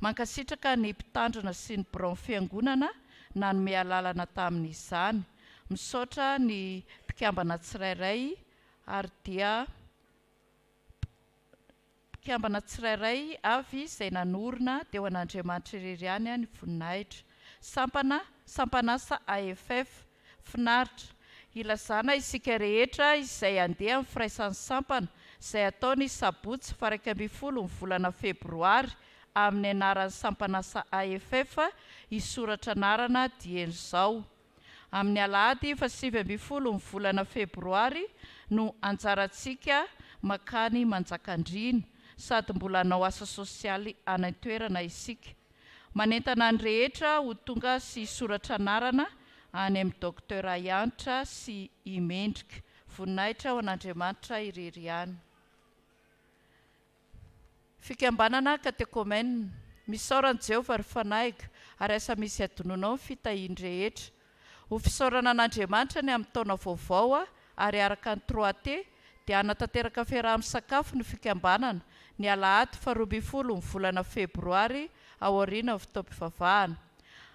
S8: Mankasitraka ny mpitandrina sy ny birao fiangonana nanome alalana tamin'izany. Misaotra ny mpikambana tsirairay ary dia mpikambana tsirairay avy izay nanorina dia ho an'Andriamanitra irery ihany ny voninahitra. Sampan'asa AFF. Finaritra, ilazana isika rehetra izay andeha amin'ny firaisan'ny sampana izay ataony sabotsy 12 ny volana febroary amin'ny anaran'ny sampan'asa AFF isoratra anarana dieny-zao. Amin'ny alahady 7 ny volana febroary no anjarantsika makany Manjakandriana sady mbola hanao asa sosialy any an-toerana isika. Manentana ny rehetra ho tonga sy isoratra anarana any amin'ny Dr. Ayantra sy Imendrika. Voninahitra ho an'Andriamanitra irery ihany. Fikambanana katekômena. Misaorana Jehovah ry fanaiky ary asa misy adononao ny fitahiany rehetra. Ho fisaorana an'Andriamanitra ny amin'ny taona vaovao ary araka ny 3T dia anatanteraka fiaraha-misakafo ny fikambanana ny alahady 12 ny volana febroary ao aoriana fitaom-pivavahana.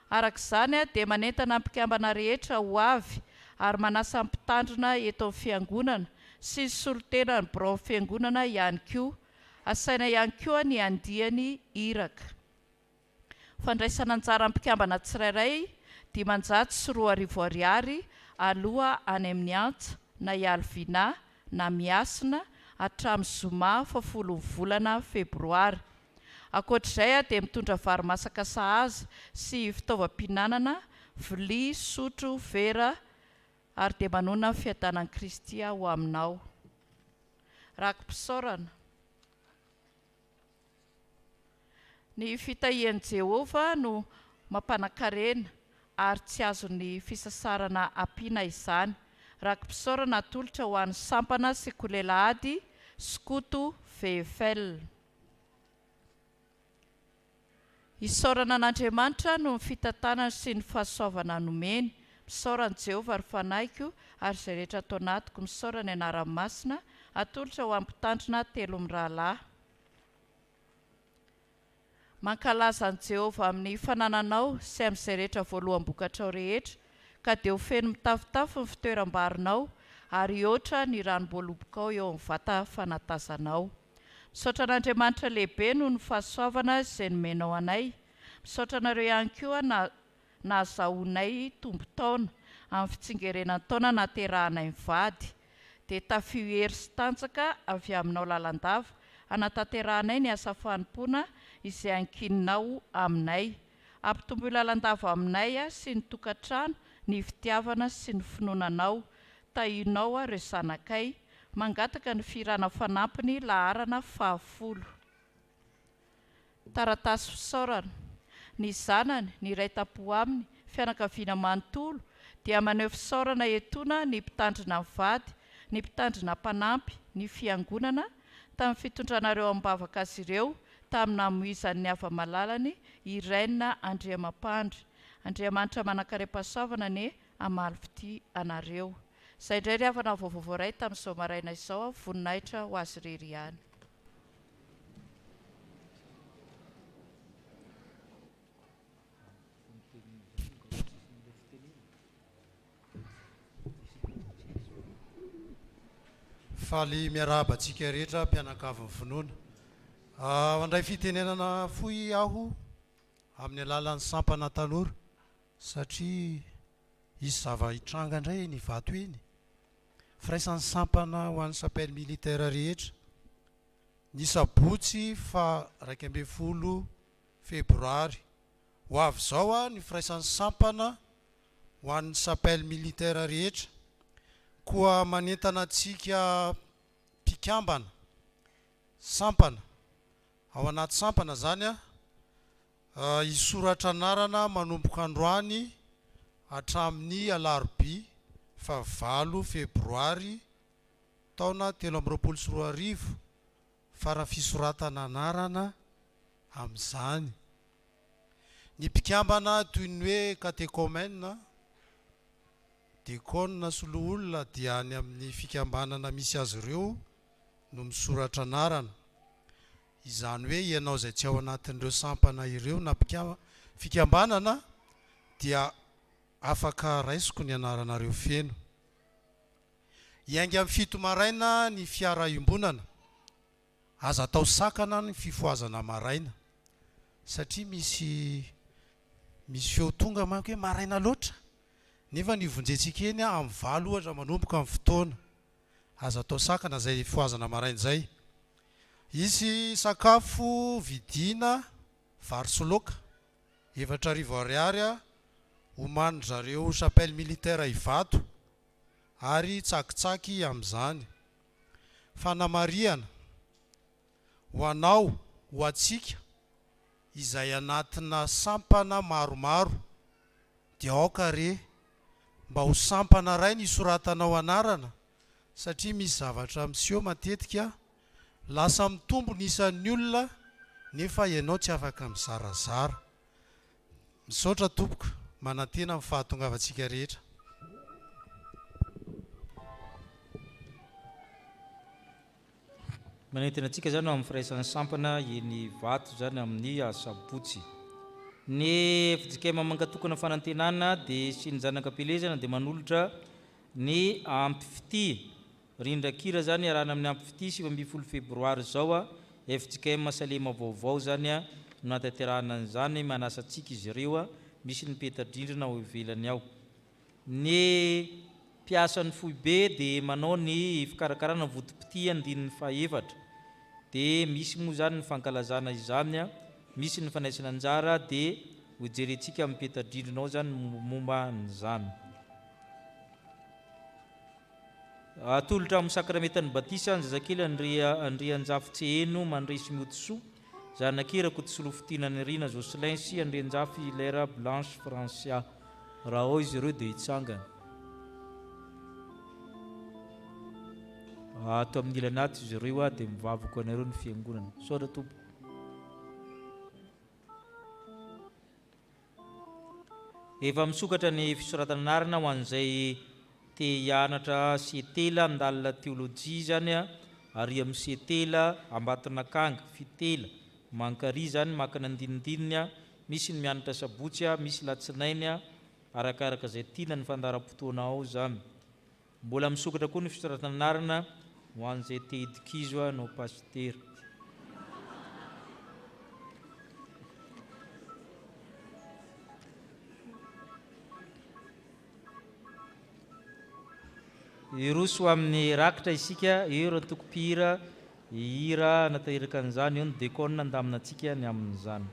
S8: Arak'izany dia manentana mpikambana rehetra ho avy ary manasa mpitandrina eto amin'ny fiangonana sy ny solotena ny birao fiangonana ihany koa. Asaina ihany koa ny andiany iraka. Fandraisana anjara mpikambana tsirairay dimanjato sy 2 ariary aloha any amin'ny antsa na ialvina na miasina hatramin'ny zoma fa 10 volana febroary. Ankoatr'izay dia mitondra vary masaka sahaza sy fitaovam-pihinanana, vilia, sotro, vera ary dia manona fiadanan'i Kristy ho aminao. Rakim-pisaorana. Ny fitahian'i Jehova no mampanakarena ary tsy azon'ny fisasarana ampiana izany. Rakim-pisaorana atolotra ho an'ny sampana sy kolelahady skoto VFL. Isaorana an'Andriamanitra no ny fitantanana sy ny fahasoavana nomeny. Misaorana Jehova ary fanaiko ary izay rehetra atao anatiko. Misaorana ianarany masina atolotra ho an'ny mpitandrina 3 rahalahy. Mankalaza an'i Jehova amin'ny fanananao sy amin'izay rehetra voaloham-bokatrao rehetra, ka dia ho feno mitafotafo ny fitoeram-barinao ary oatra ny ranom-boalobokao eo amin'ny vata fanatazanao. Misaotra an'Andriamanitra lehibe no ny fahasoavana izay nomenao anay. Misaotra anareo ihany koa nahazahoanay tombo-taona amin'ny fitsingerenan'ny taona naterahanay mivady, dia tafio hery sy tanjaka avy aminao lalandava hanatanterahanay ny asa fanompoana izay ankininao aminay. Ampitombo lalandava aminay sy ny tokantrano, ny fitiavana sy ny finoananao. Tahinao ireo zanakay, mangataka ny firana fanampiny laharana 10. Taratasy fisaorana. Ny zanany, ny iray tapo aminy, fianakaviana manontolo dia maneho fisaorana etoana ny mpitandrina mivady, ny mpitandrina mpanampy, ny fiangonana tamin'ny fitondranareo ambavaka azy ireo tamin'ny namoizan'ny hava-malalany i Reine Andriamampandry. Andriamanitra manankaream-pahasoavana ny amalifity anareo. Izay indray ry havana vaovao iray tamin'izao maraina izao, voninahitra ho azy irery ihany.
S9: Faly miarabantsika rehetra mpianakavin'ny finoana. Andray fitenenana fohy aho amin'ny alalan'ny sampana tanora satria izy zava hitranga indray ny vato eny. Firaisan'ny sampana ho an'ny sapely militaire rehetra ny sabotsy fa 12 febroary. Ho avy izao ny firaisan'ny sampana ho an'ny sapely militaire rehetra koa manentana antsika mpikambana sampana. Ao anaty sampana zany isoratra anarana manomboka androany hatramin'ny alarobia fa 9 febroary taona 2024 fara fisoratana anarana amin'izany. Ny mpikambana toy ny hoe katekômène, dekôna sy loholona dia any amin'ny fikambanana misy azy ireo no misoratra anarana. Izany hoe ianao izay tsy ao anatin'ireo sampana ireo na fikambanana dia afaka raisiko ny anaranareo feno. Iainga amin'ny 7 maraina ny fiara iombonana, aza atao sakana ny fifoazana maraina satria misy feo tonga manko hoe maraina loatra, nefa ny vonjentsika eny amin'ny 9 ohatra manomboka amin'ny fotoana, aza atao sakana zay fifoazana maraina zay. Isy sakafo vidina vary sy laoka 7 ariary homanin-jareo chapelle militaire Ivato ary tsakitsaky amin'izany. Fanamariana ho anao ho atsika izay anatina sampana maromaro dia aoka re mba ho sampana ray ny isoratanao anarana satria misy zavatra miseho matetika lasa mitombo nisan'ny olona nefa ianao tsy afaka mizarazara. Misaotra tompoko, manantena amin'ny fahatongavantsika rehetra.
S1: Manentena antsika zany amin'ny firaisan'ny sampana eny Vato zany amin'ny sabotsy. Ny fijikema mangatokana fanantenana dia sy ny zanakam-pelezana dia manolotra ny ampifity rindrakira zany arahana amin'ny ampifity 7 febroary zao fijikema salema vaovao zany no natanterahana an'izany manasa antsika izy ireo misy ny petadrindrina ho ivelany ao. Ny mpiasan'ny foibe dia manao ny fikarakarana votom-pity andininy fahaefatra, dia misy moa zany ny fankalazana izany, misy ny fanaisana anjara, dia ho jerentsika amin'ny petadrindrina ao zany momba nyzany. Atolotra amin'ny sakramentany batisa ny zazakely Andrianjafy Tseheno mandresy miotosoa, zanak'irako Tsolofitiana Rina Jocelyn sy Andrianjafy Lera Blanche Francia. Raha ao izy ireo dia hitsangana. Ato amin'ny ilanaty izy ireo dia mivavaka anareo ny fiangonana. Saotra tompo. Efa misokatra ny fisoratan'anarana ho an'izay te hianatra setela andalina teolojia zany ary amin'ny setela Ambatonakanga fitela mankary zany makana andinindininy, misy ny mianatra sabotsy, misy latsinainy, arakaraka izay tiana ny fandaharam-potoana ao zany. Mbola misokatra koa ny fisoratan'anarana ho an'izay te hidikizo no pastera. Iroso amin'ny rakitra isika, eo raha tokopihira, hira natahiraka an'izany, eo ny dekona andamina antsika ny amin'izany.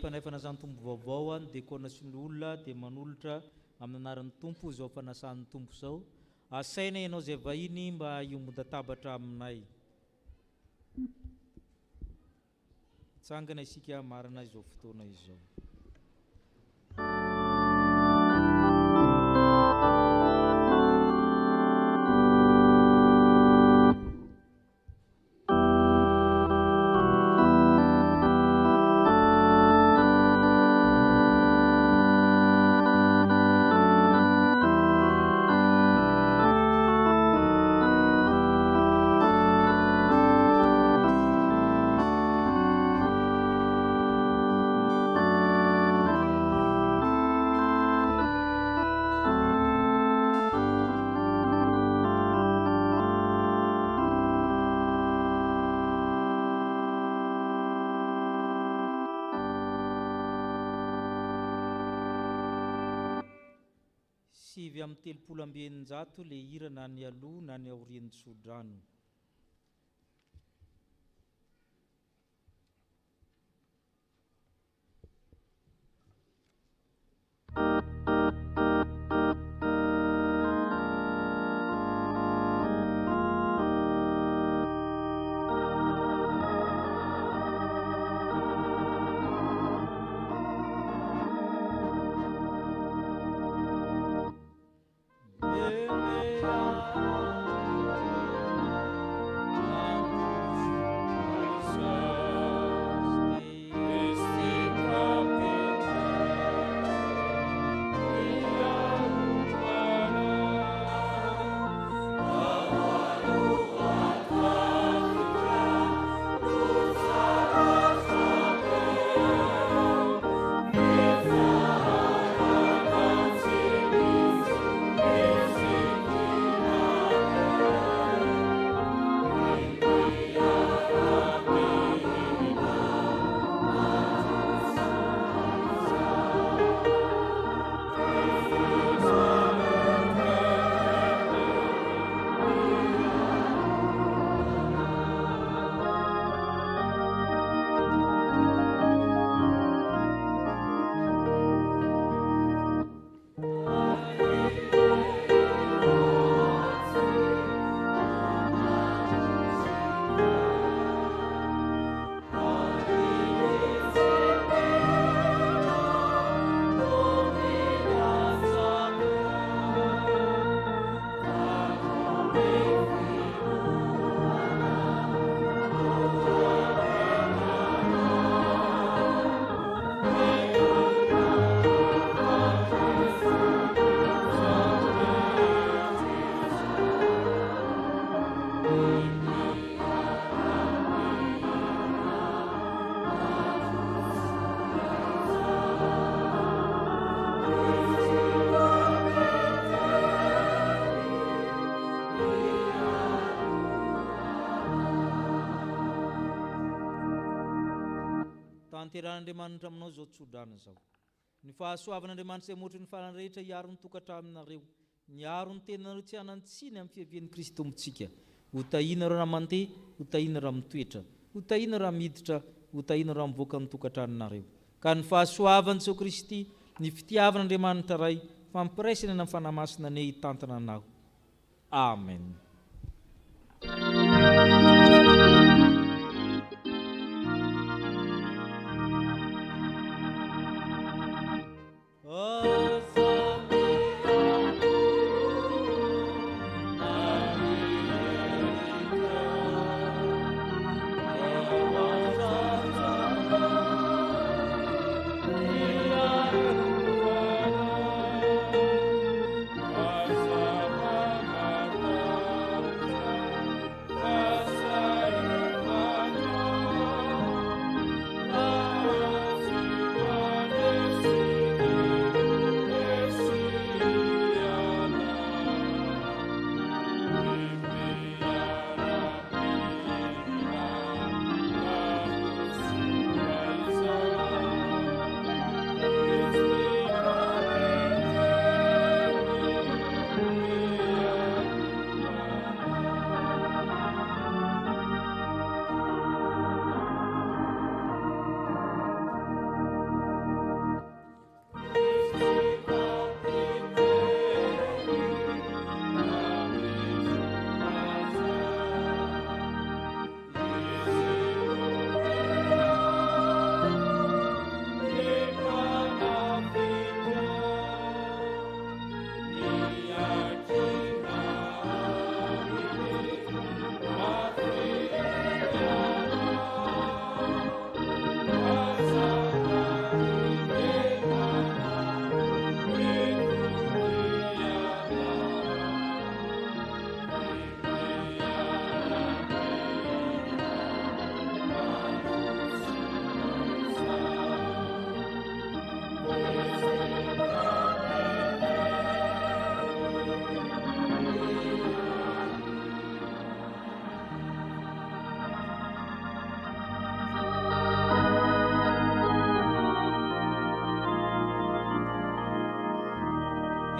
S1: Fanefana zany tombo vaovao any dia koana sy ny olona dia manolotra amin'ny anaran'ny tompo izao fanasan'ny tompo izao. Asaina ianao izay vahiny mba hiomban-tabatra aminay. Tsangana isika marina izao fotoana izao. Sivy amin'ny telopolo amby eninjato le hira na ny aloha na ny aorian'ny sodrano. Tanteran'Andriamanitra aminao zao tsodrano zao. Ny fahasoavan'Andriamanitra izay motry ny farany rehetra hiaro ny tokantraminareo, niaro ny tenanareo tsy hanantsiny amin'ny fiavian'i Kristy tombontsika. Ho tahina raha mandeha, ho tahina raha mitoetra, ho tahina raha miditra, ho tahina raha mivoaka ny tokantranonareo. Ka ny fahasoavan'i Jesu Kristy, ny fitiavan'Andriamanitra ray, fampiraisana amin'ny fanamasina ny hitantana anao. Amen.
S10: Amen.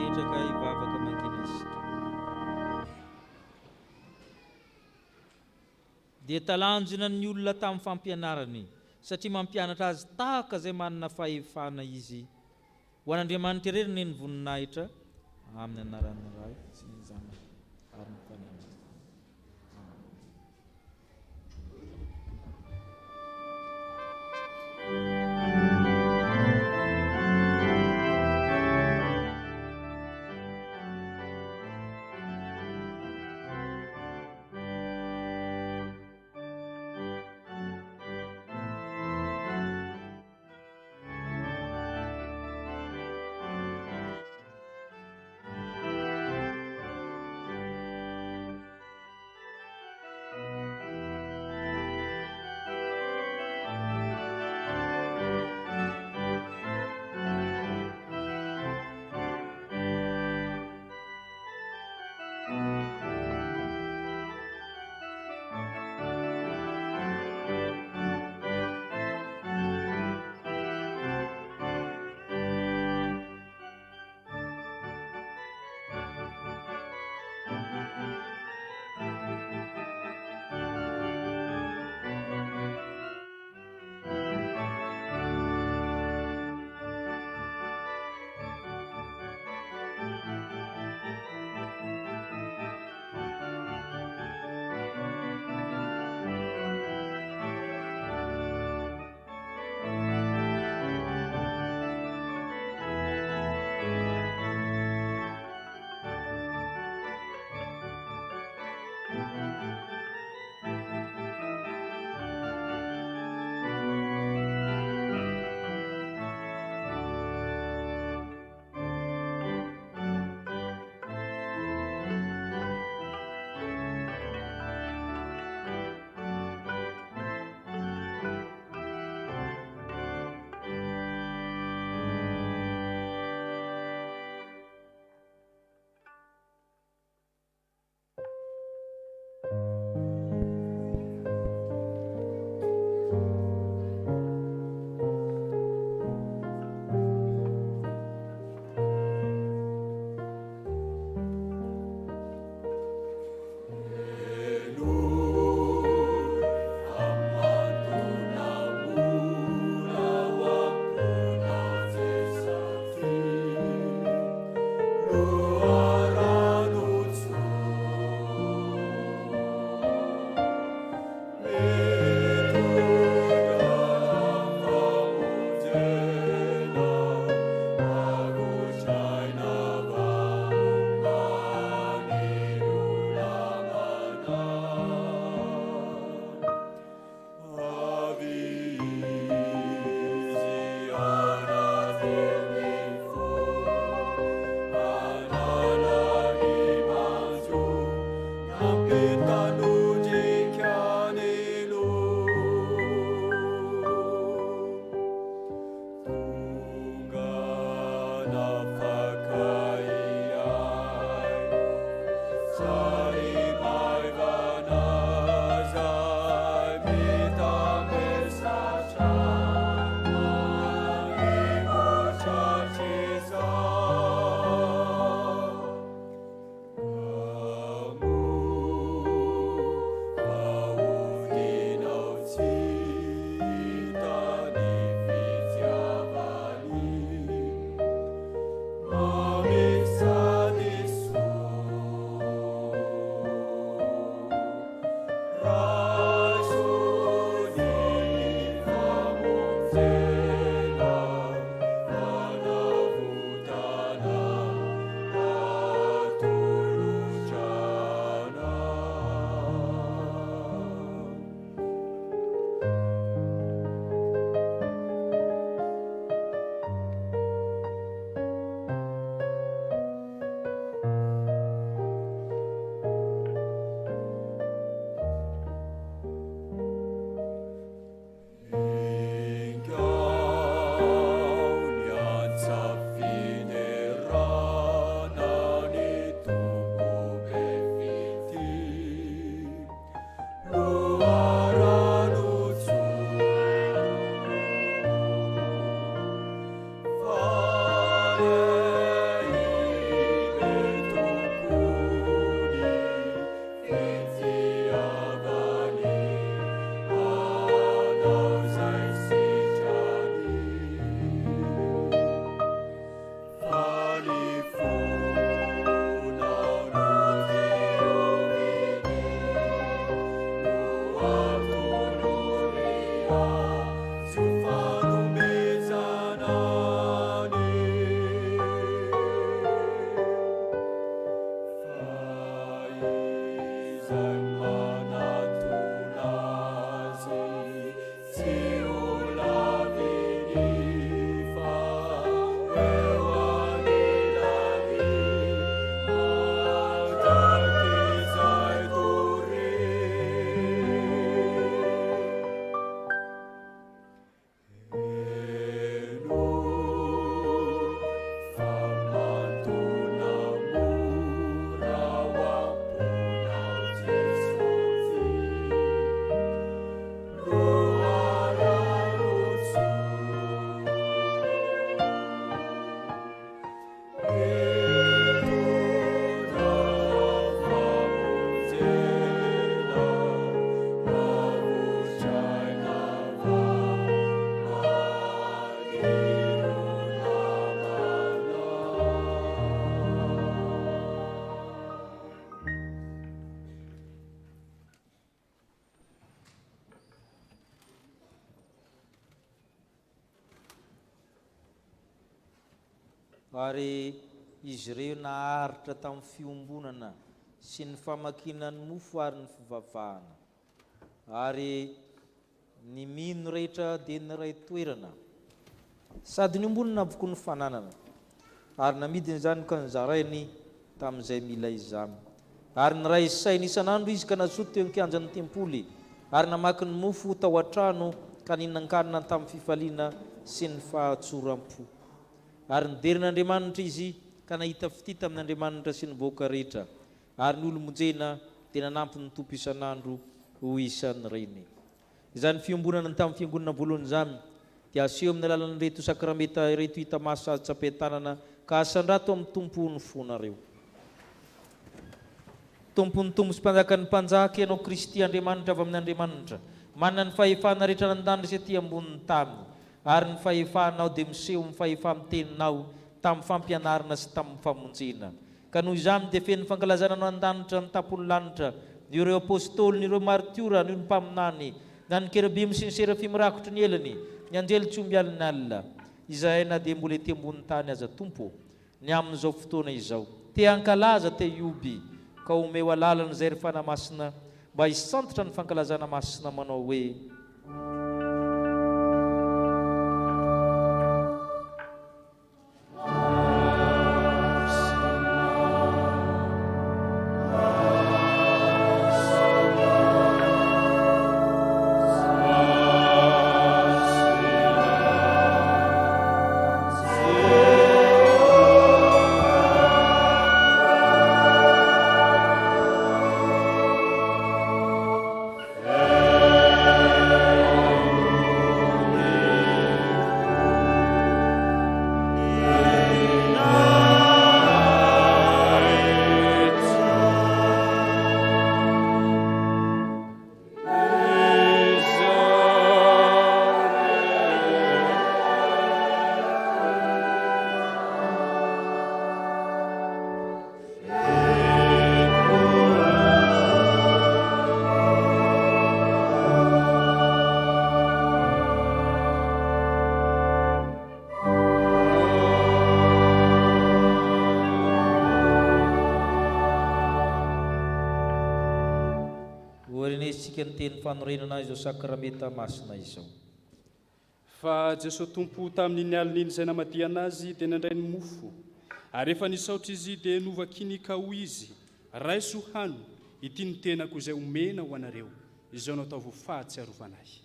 S1: mipetraka ivavaka mangina isika. Dia talanjona ny olona tamin'ny fampianarany satria mampianatra azy tahaka izay manana fahefana izy ho an'Andriamanitra irery ny voninahitra amin'ny anaran'ny Ray sy ny Zanaka ary ny Fanahy. ary izy ireo naharitra tamin'ny fiombonana sy ny famakinany mofo ary ny fivavahana, ary ny mino rehetra dia ny ray toerana sady ny ombonana avoko ny fananana, ary namidiny zany ka nyzarainy tamin'izay mila izany. Ary ny ray sainy isan'andro izy ka nazoto teo ankianjan'ny tempoly, ary namaky ny mofo tao an-trano ka ninan-kanina tamin'ny fifaliana sy ny fahatsoram-po. Ary niderin'Andriamanitra izy ka nahita fitita amin'Andriamanitra sy ny boka rehetra, ary ny olo-monjena dia nanampy ny tompo isan'andro ho isan'ny reny. Izany fiombonana tamin'ny fiangonana voalohany zany dia aseho amin'ny alalan'ny reto sakramenta reto hita mahasazy tsapain-tanana ka asandrato amin'ny tompo ny fonareo. Tompony tompo sy mpanjakany mpanjaka ianao Kristy Andriamanitra avy amin'ny Andriamanitra, manana ny fahefana rehetra nandandry sy aty ambonin'ny tany, ary ny fahefanao dia miseho ny fahefa miteninao tamin'ny fampianarana sy tamin'ny famonjena. Ka noho izany dia feno fankalazana no an-danitra ny tapony lanitra, ireo apôstôly, ireo martiora, ny mpaminany, na ny kerubim sy ny serafim rakotry ny elany, ny anjely tsy omby alina alina, izay na dia mbola ety ambonin'ny tany aza tompo. Ny amin'izao fotoana izao te hankalaza te ioby, ka omeo alalana izay refana masina mba hisantitra ny fankalazana masina manao hoe teny fanorenana izao sakramenta masina izao.
S6: Fa Jesosy tompo tamin'iny alin'iny izay namadiana azy dia nandray ny mofo, ary rehefa nisaotra izy dia novakiny kao izy, raiso hano ity ny tenako izay omena ho anareo, izao natao ho fahatsiarovana ahy.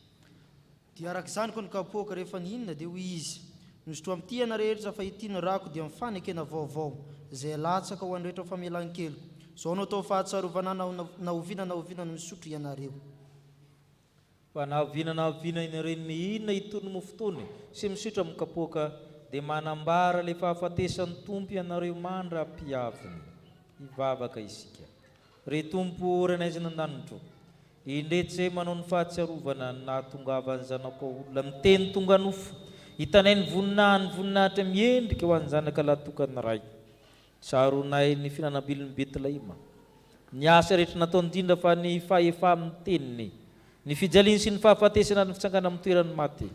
S2: Dia arak'izany koa ny kapoaka rehefa nihinana dia hoy izy, nosotra amin'ity ianareo rehetra fa ity ny rako dia mifanekena vaovao, izay latsaka ho anrehetra famelan-keloko. Izao natao fahatsiarovana nahoviana no misotro ianareo.
S1: Fa nahoviana ianareo mihinana itony mofo tony sy misotro amin'ny kapoaka dia manambara le fahafatesan'ny tompo ianareo mandra-piaviny. Hivavaka isika. Ry tompo renaizina an-danitro, indretsy manao ny fahatsiarovana nahatongava ny zanako olona miteny tonga nofo, hitanay ny voninahitra miendrika ho an'ny zanaka latokany ray. Saronay ny finanambilon'ny Betlahema. Ny asa rehetra nataony indrindra fa ny fahefa amin'ny teniny, ny fijaliany sy ny fahafatesana ny fitsangana amin'ny toerany maty.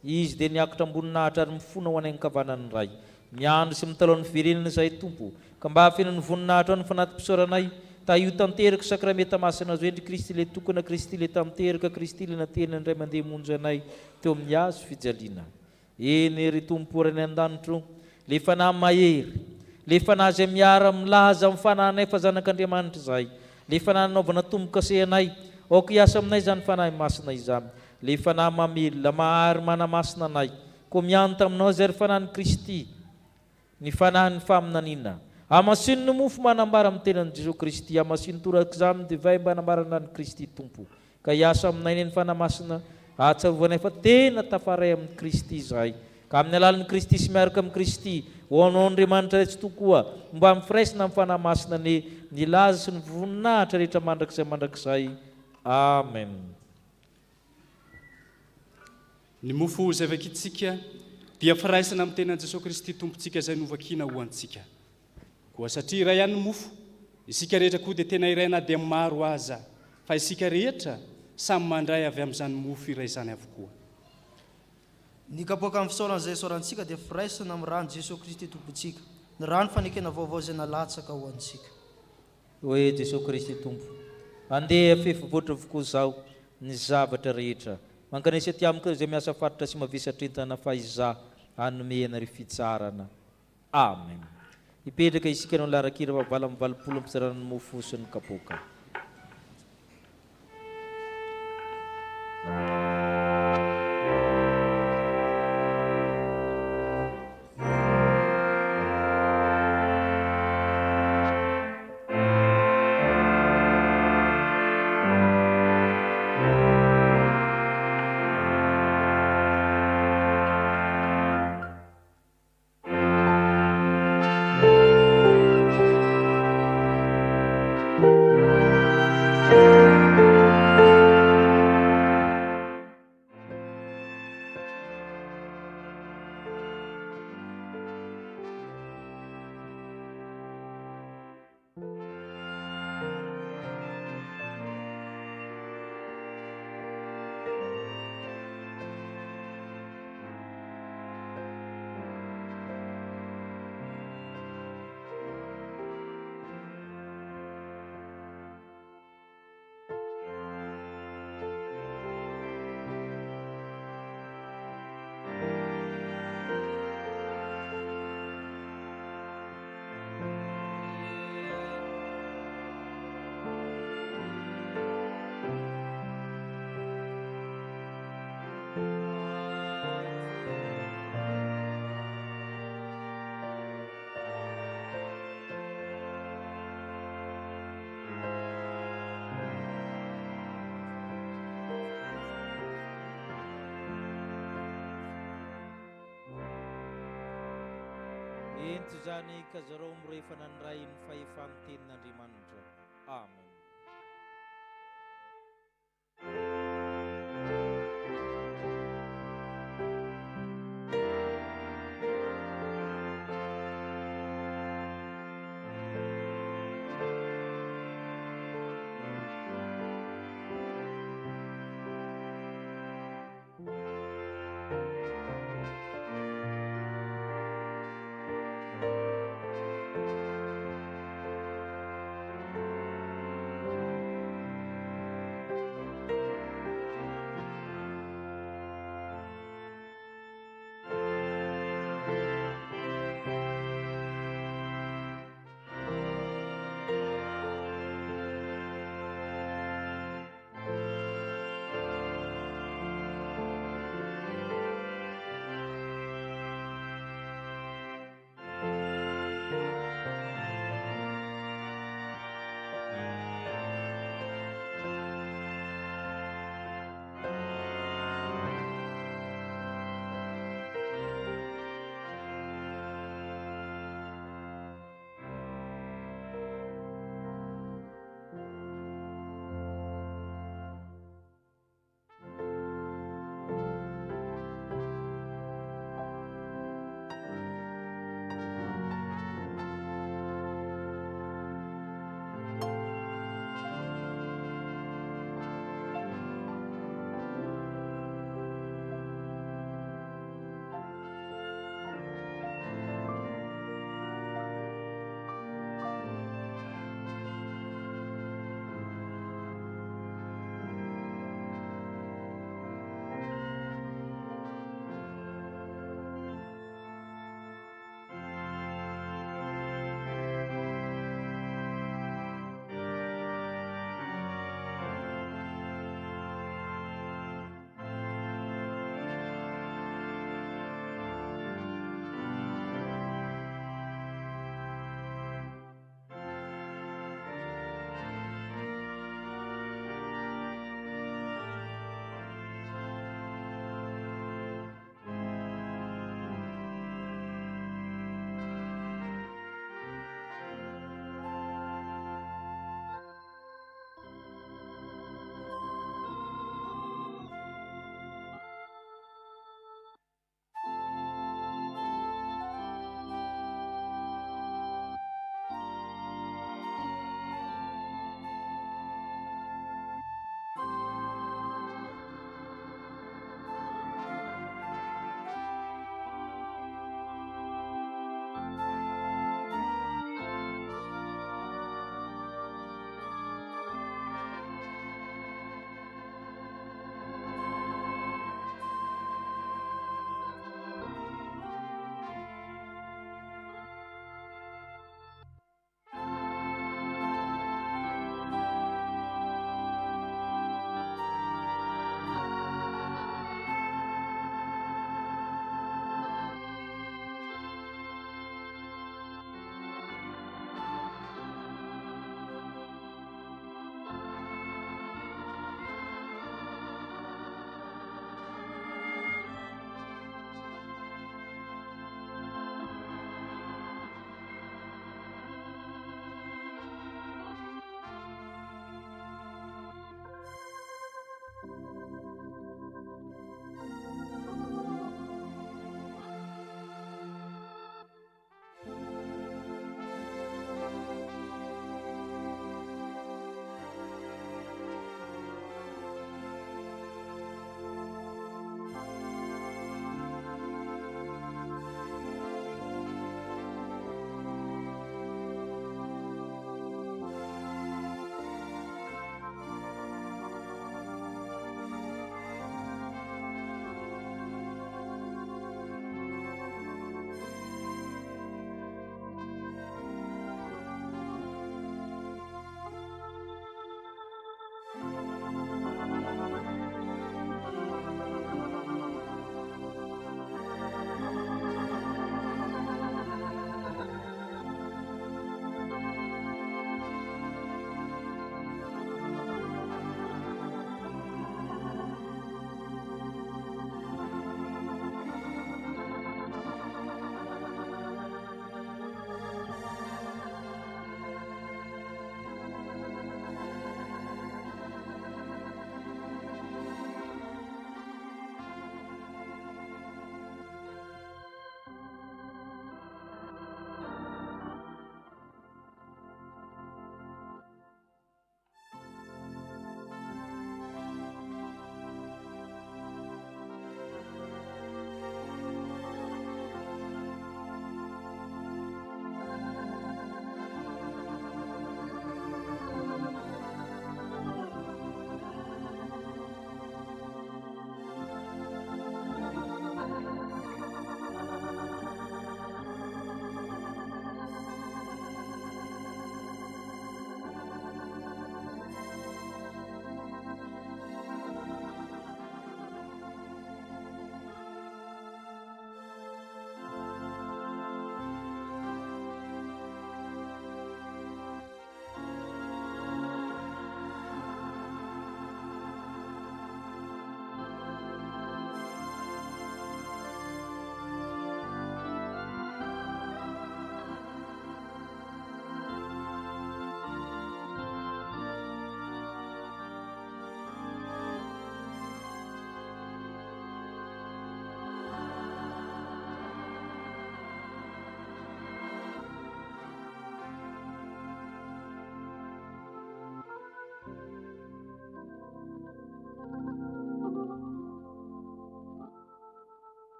S1: Izy dia niakatra amboninahitra ary mifona ho anay ny kavanany ray. Miandro sy mitalao ny firenena izay tompo, ka mba hafenany voninahitra ny fanatim-pisaoranay, ta io tanteraka sakramenta masina azo endry Kristy le tokana Kristy le tanteraka Kristy le nateny indray mandeha monjy anay teo amin'ny azo fijaliana. Eny ry tompo reny an-danitro, le fanahy mahery, le fanahy izay miara milaza amin'ny fanahinay fa zanak'Andriamanitra izay, le fanahy nanaovana tombo-kase anay, aoka hiasa aminay zany fanahy masina izany, le fanahy mamelona mahary mana-masina anay, koa mianto aminao izay ry fanahin'i Kristy, ny fanahin'ny faminaniana. Amasino ny mofo manambara amin'ny tenan'i Jesosy Kristy, amasino toraka izany divay mba hanambarana ny Kristy tompo. Ka hiasa aminay ny fanahy masina, ahatsiarovanay fa tena tafaray amin'ny Kristy izay. Ka amin'ny alalan'ny Kristy sy miaraka amin'ny Kristy, ho anao Andriamanitra tsy tokoa, mba mifiraisina amin'ny fanahy masina ny laza sy ny voninahitra rehetra mandrakizay. Amen.
S6: Ny mofo izay vakitsika dia firaisana amin'ny tenan'i Jesosy Kristy tompontsika izay novakina ho antsika. Koa satria iray ihany ny mofo, isika rehetra koa dia tena iray na dia maro aza, fa isika rehetra samy mandray avy amin'izany mofo iray izany avokoa.
S2: ny kapoaka amin'ny fisaoran'izay saorantsika dia firaisana amin'ny rano Jesosy Kristy tompontsika, ny rano fanekena vaovao izay nalatsaka ho antsika.
S1: hoe Jesosy Kristy tompo, andeha fifivoatra avokoa zao ny zavatra rehetra mankanesa aty amiko izay miasa faritra sy mavisatrentana fa iza anomena ry fitsarana. Amen. Ipetraka isika no larakira vavala amin'ny valopolo ampizarana ny mofosy ny kapoaka. Ento zany kazarao mirehefa nandray ny fahefany tenin'Andriamanitra. Amen.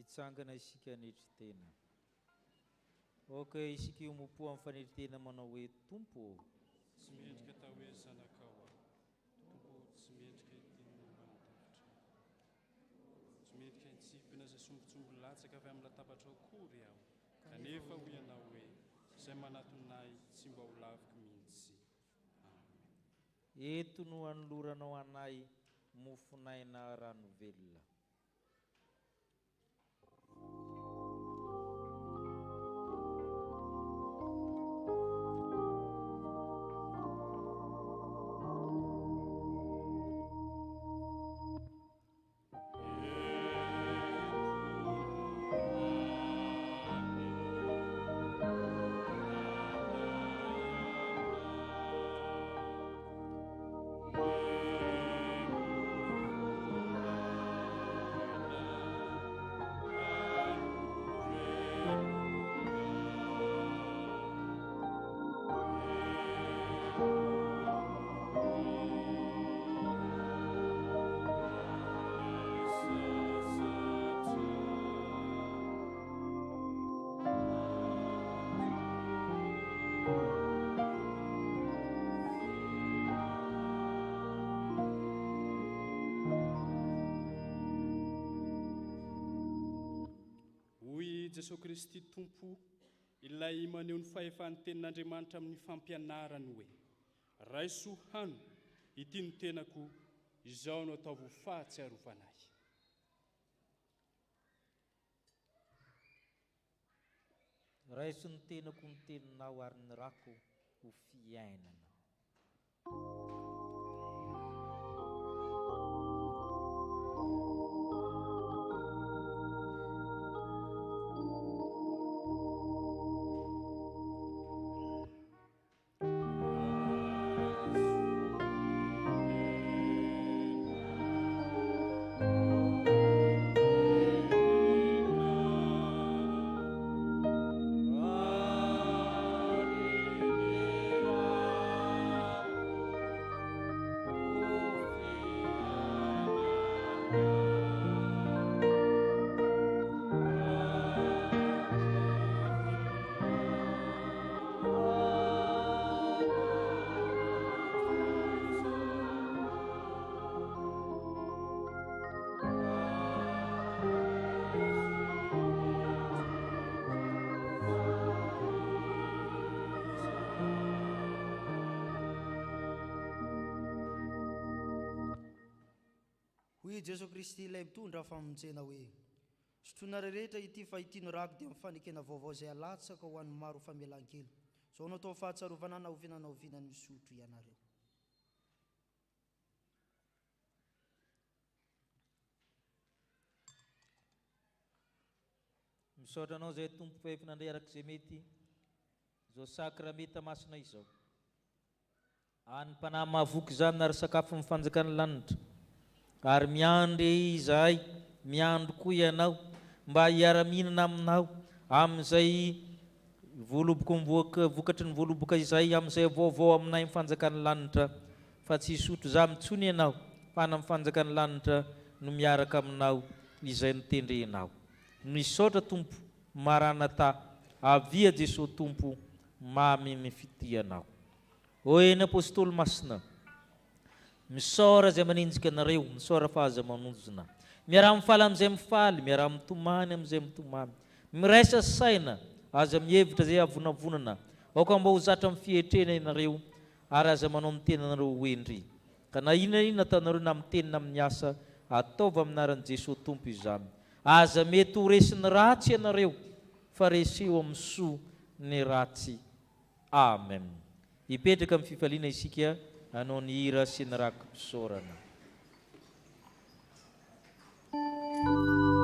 S1: Hitsangana isika hanetry-tena. Aoka isika iompo amin'ny fanetry-tena manao hoe Tompo.
S6: Tsy mendrika tao hoe zanakao aho. Tompo tsy mendrika itiny manodavitra. Tsy mendrika hitsipina izay sombotsombo latsaka avy amin'ny latabatra akory aho. Kanefa ho ianao hoe izay manatonay tsy mba ho laviko mihitsy.
S1: Eto no anoloranao anay mofonaina rano velona.
S6: Jesosy Kristy Tompo, ilay maneho ny fahefan'ny tenin'Andriamanitra amin'ny fampianarany hoe raisohano ity ny tenako izao no ataovo fahatsiarovanay.
S1: Raiso ny tenako ny teninao ary ny rako ho fiainana.
S2: Jesosy Kristy ilay mitondra famonjena hoe sotroina rehetra ity fa ity no rako dia mifanekena vaovao izay alatsaka ho an'ny maro famelan-kely. Zao natao fahatsarovana na ovinana ovinany misotro ianareo.
S1: Misaotra anao izay Tompo fahefinandray arak'izay mety izao sakrameta masina izao. Any mpanahy mahavoky izany ary sakafo mifanjakany lanitra. Ary miandry izahay, miandro koa ianao mba hiara-mihinana aminao amin'izay vokatry ny voaloboka izay amin'izay vaovao aminay mifanjakany lanitra. Fa tsy hisotro za mitsony ianao fa na mifanjakany lanitra no miaraka aminao izay nitendrenao. Misaotra Tompo, Maranata, avia Jesosy Tompo, mamy mifitianao. Oi ny apôstôly masina, misaora izay maninjika anareo, misaora fa aza manonjona. Miara-mifaly amin'izay mifaly, miara-mitomany amin'izay mitomany. Miraisa saina, aza mihevitra izay avonavonana. Aoka mba ho zatra amin'ny fietrena ianareo, ary aza manao ny tenanareo hoendry. Ka na inona ataonareo na amin'ny teny na amin'ny asa, ataova aminaran'i Jesosy Tompo izany. Aza mety ho resiny ratsy ianareo, fa reseo amin'ny soa ny ratsy. Amen. Hipetraka amin'ny fifaliana isika hanao ny hira sy ny rakom-pisaorana.
S10: Thank you.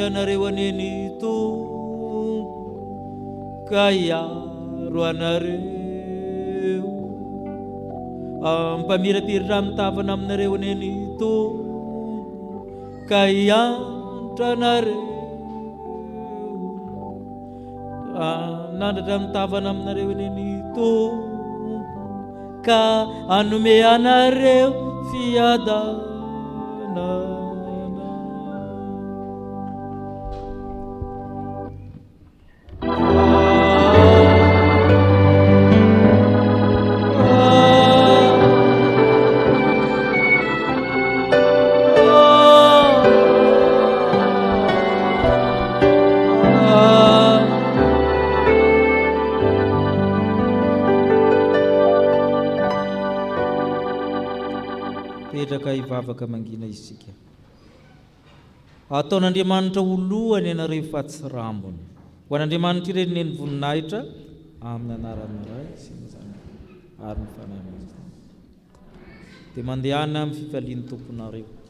S1: ianareo aneny tompo ka iaro anareo ampamirapiritra mitavana aminareo aneny tompo ka iantra anareo anandratra mitavana aminareo aneny tompo ka anome anareo fiadana. petraka hivavaka mangina isika. Ataon'Andriamanitra olohany ianareo fahatsirambona. Ho an'Andriamanitra ireny ny voninahitra amin'ny anarana iray sy ny zanany ary ny fanahy azy. Dia mandehana amin'ny fifalian'ny tomponareo.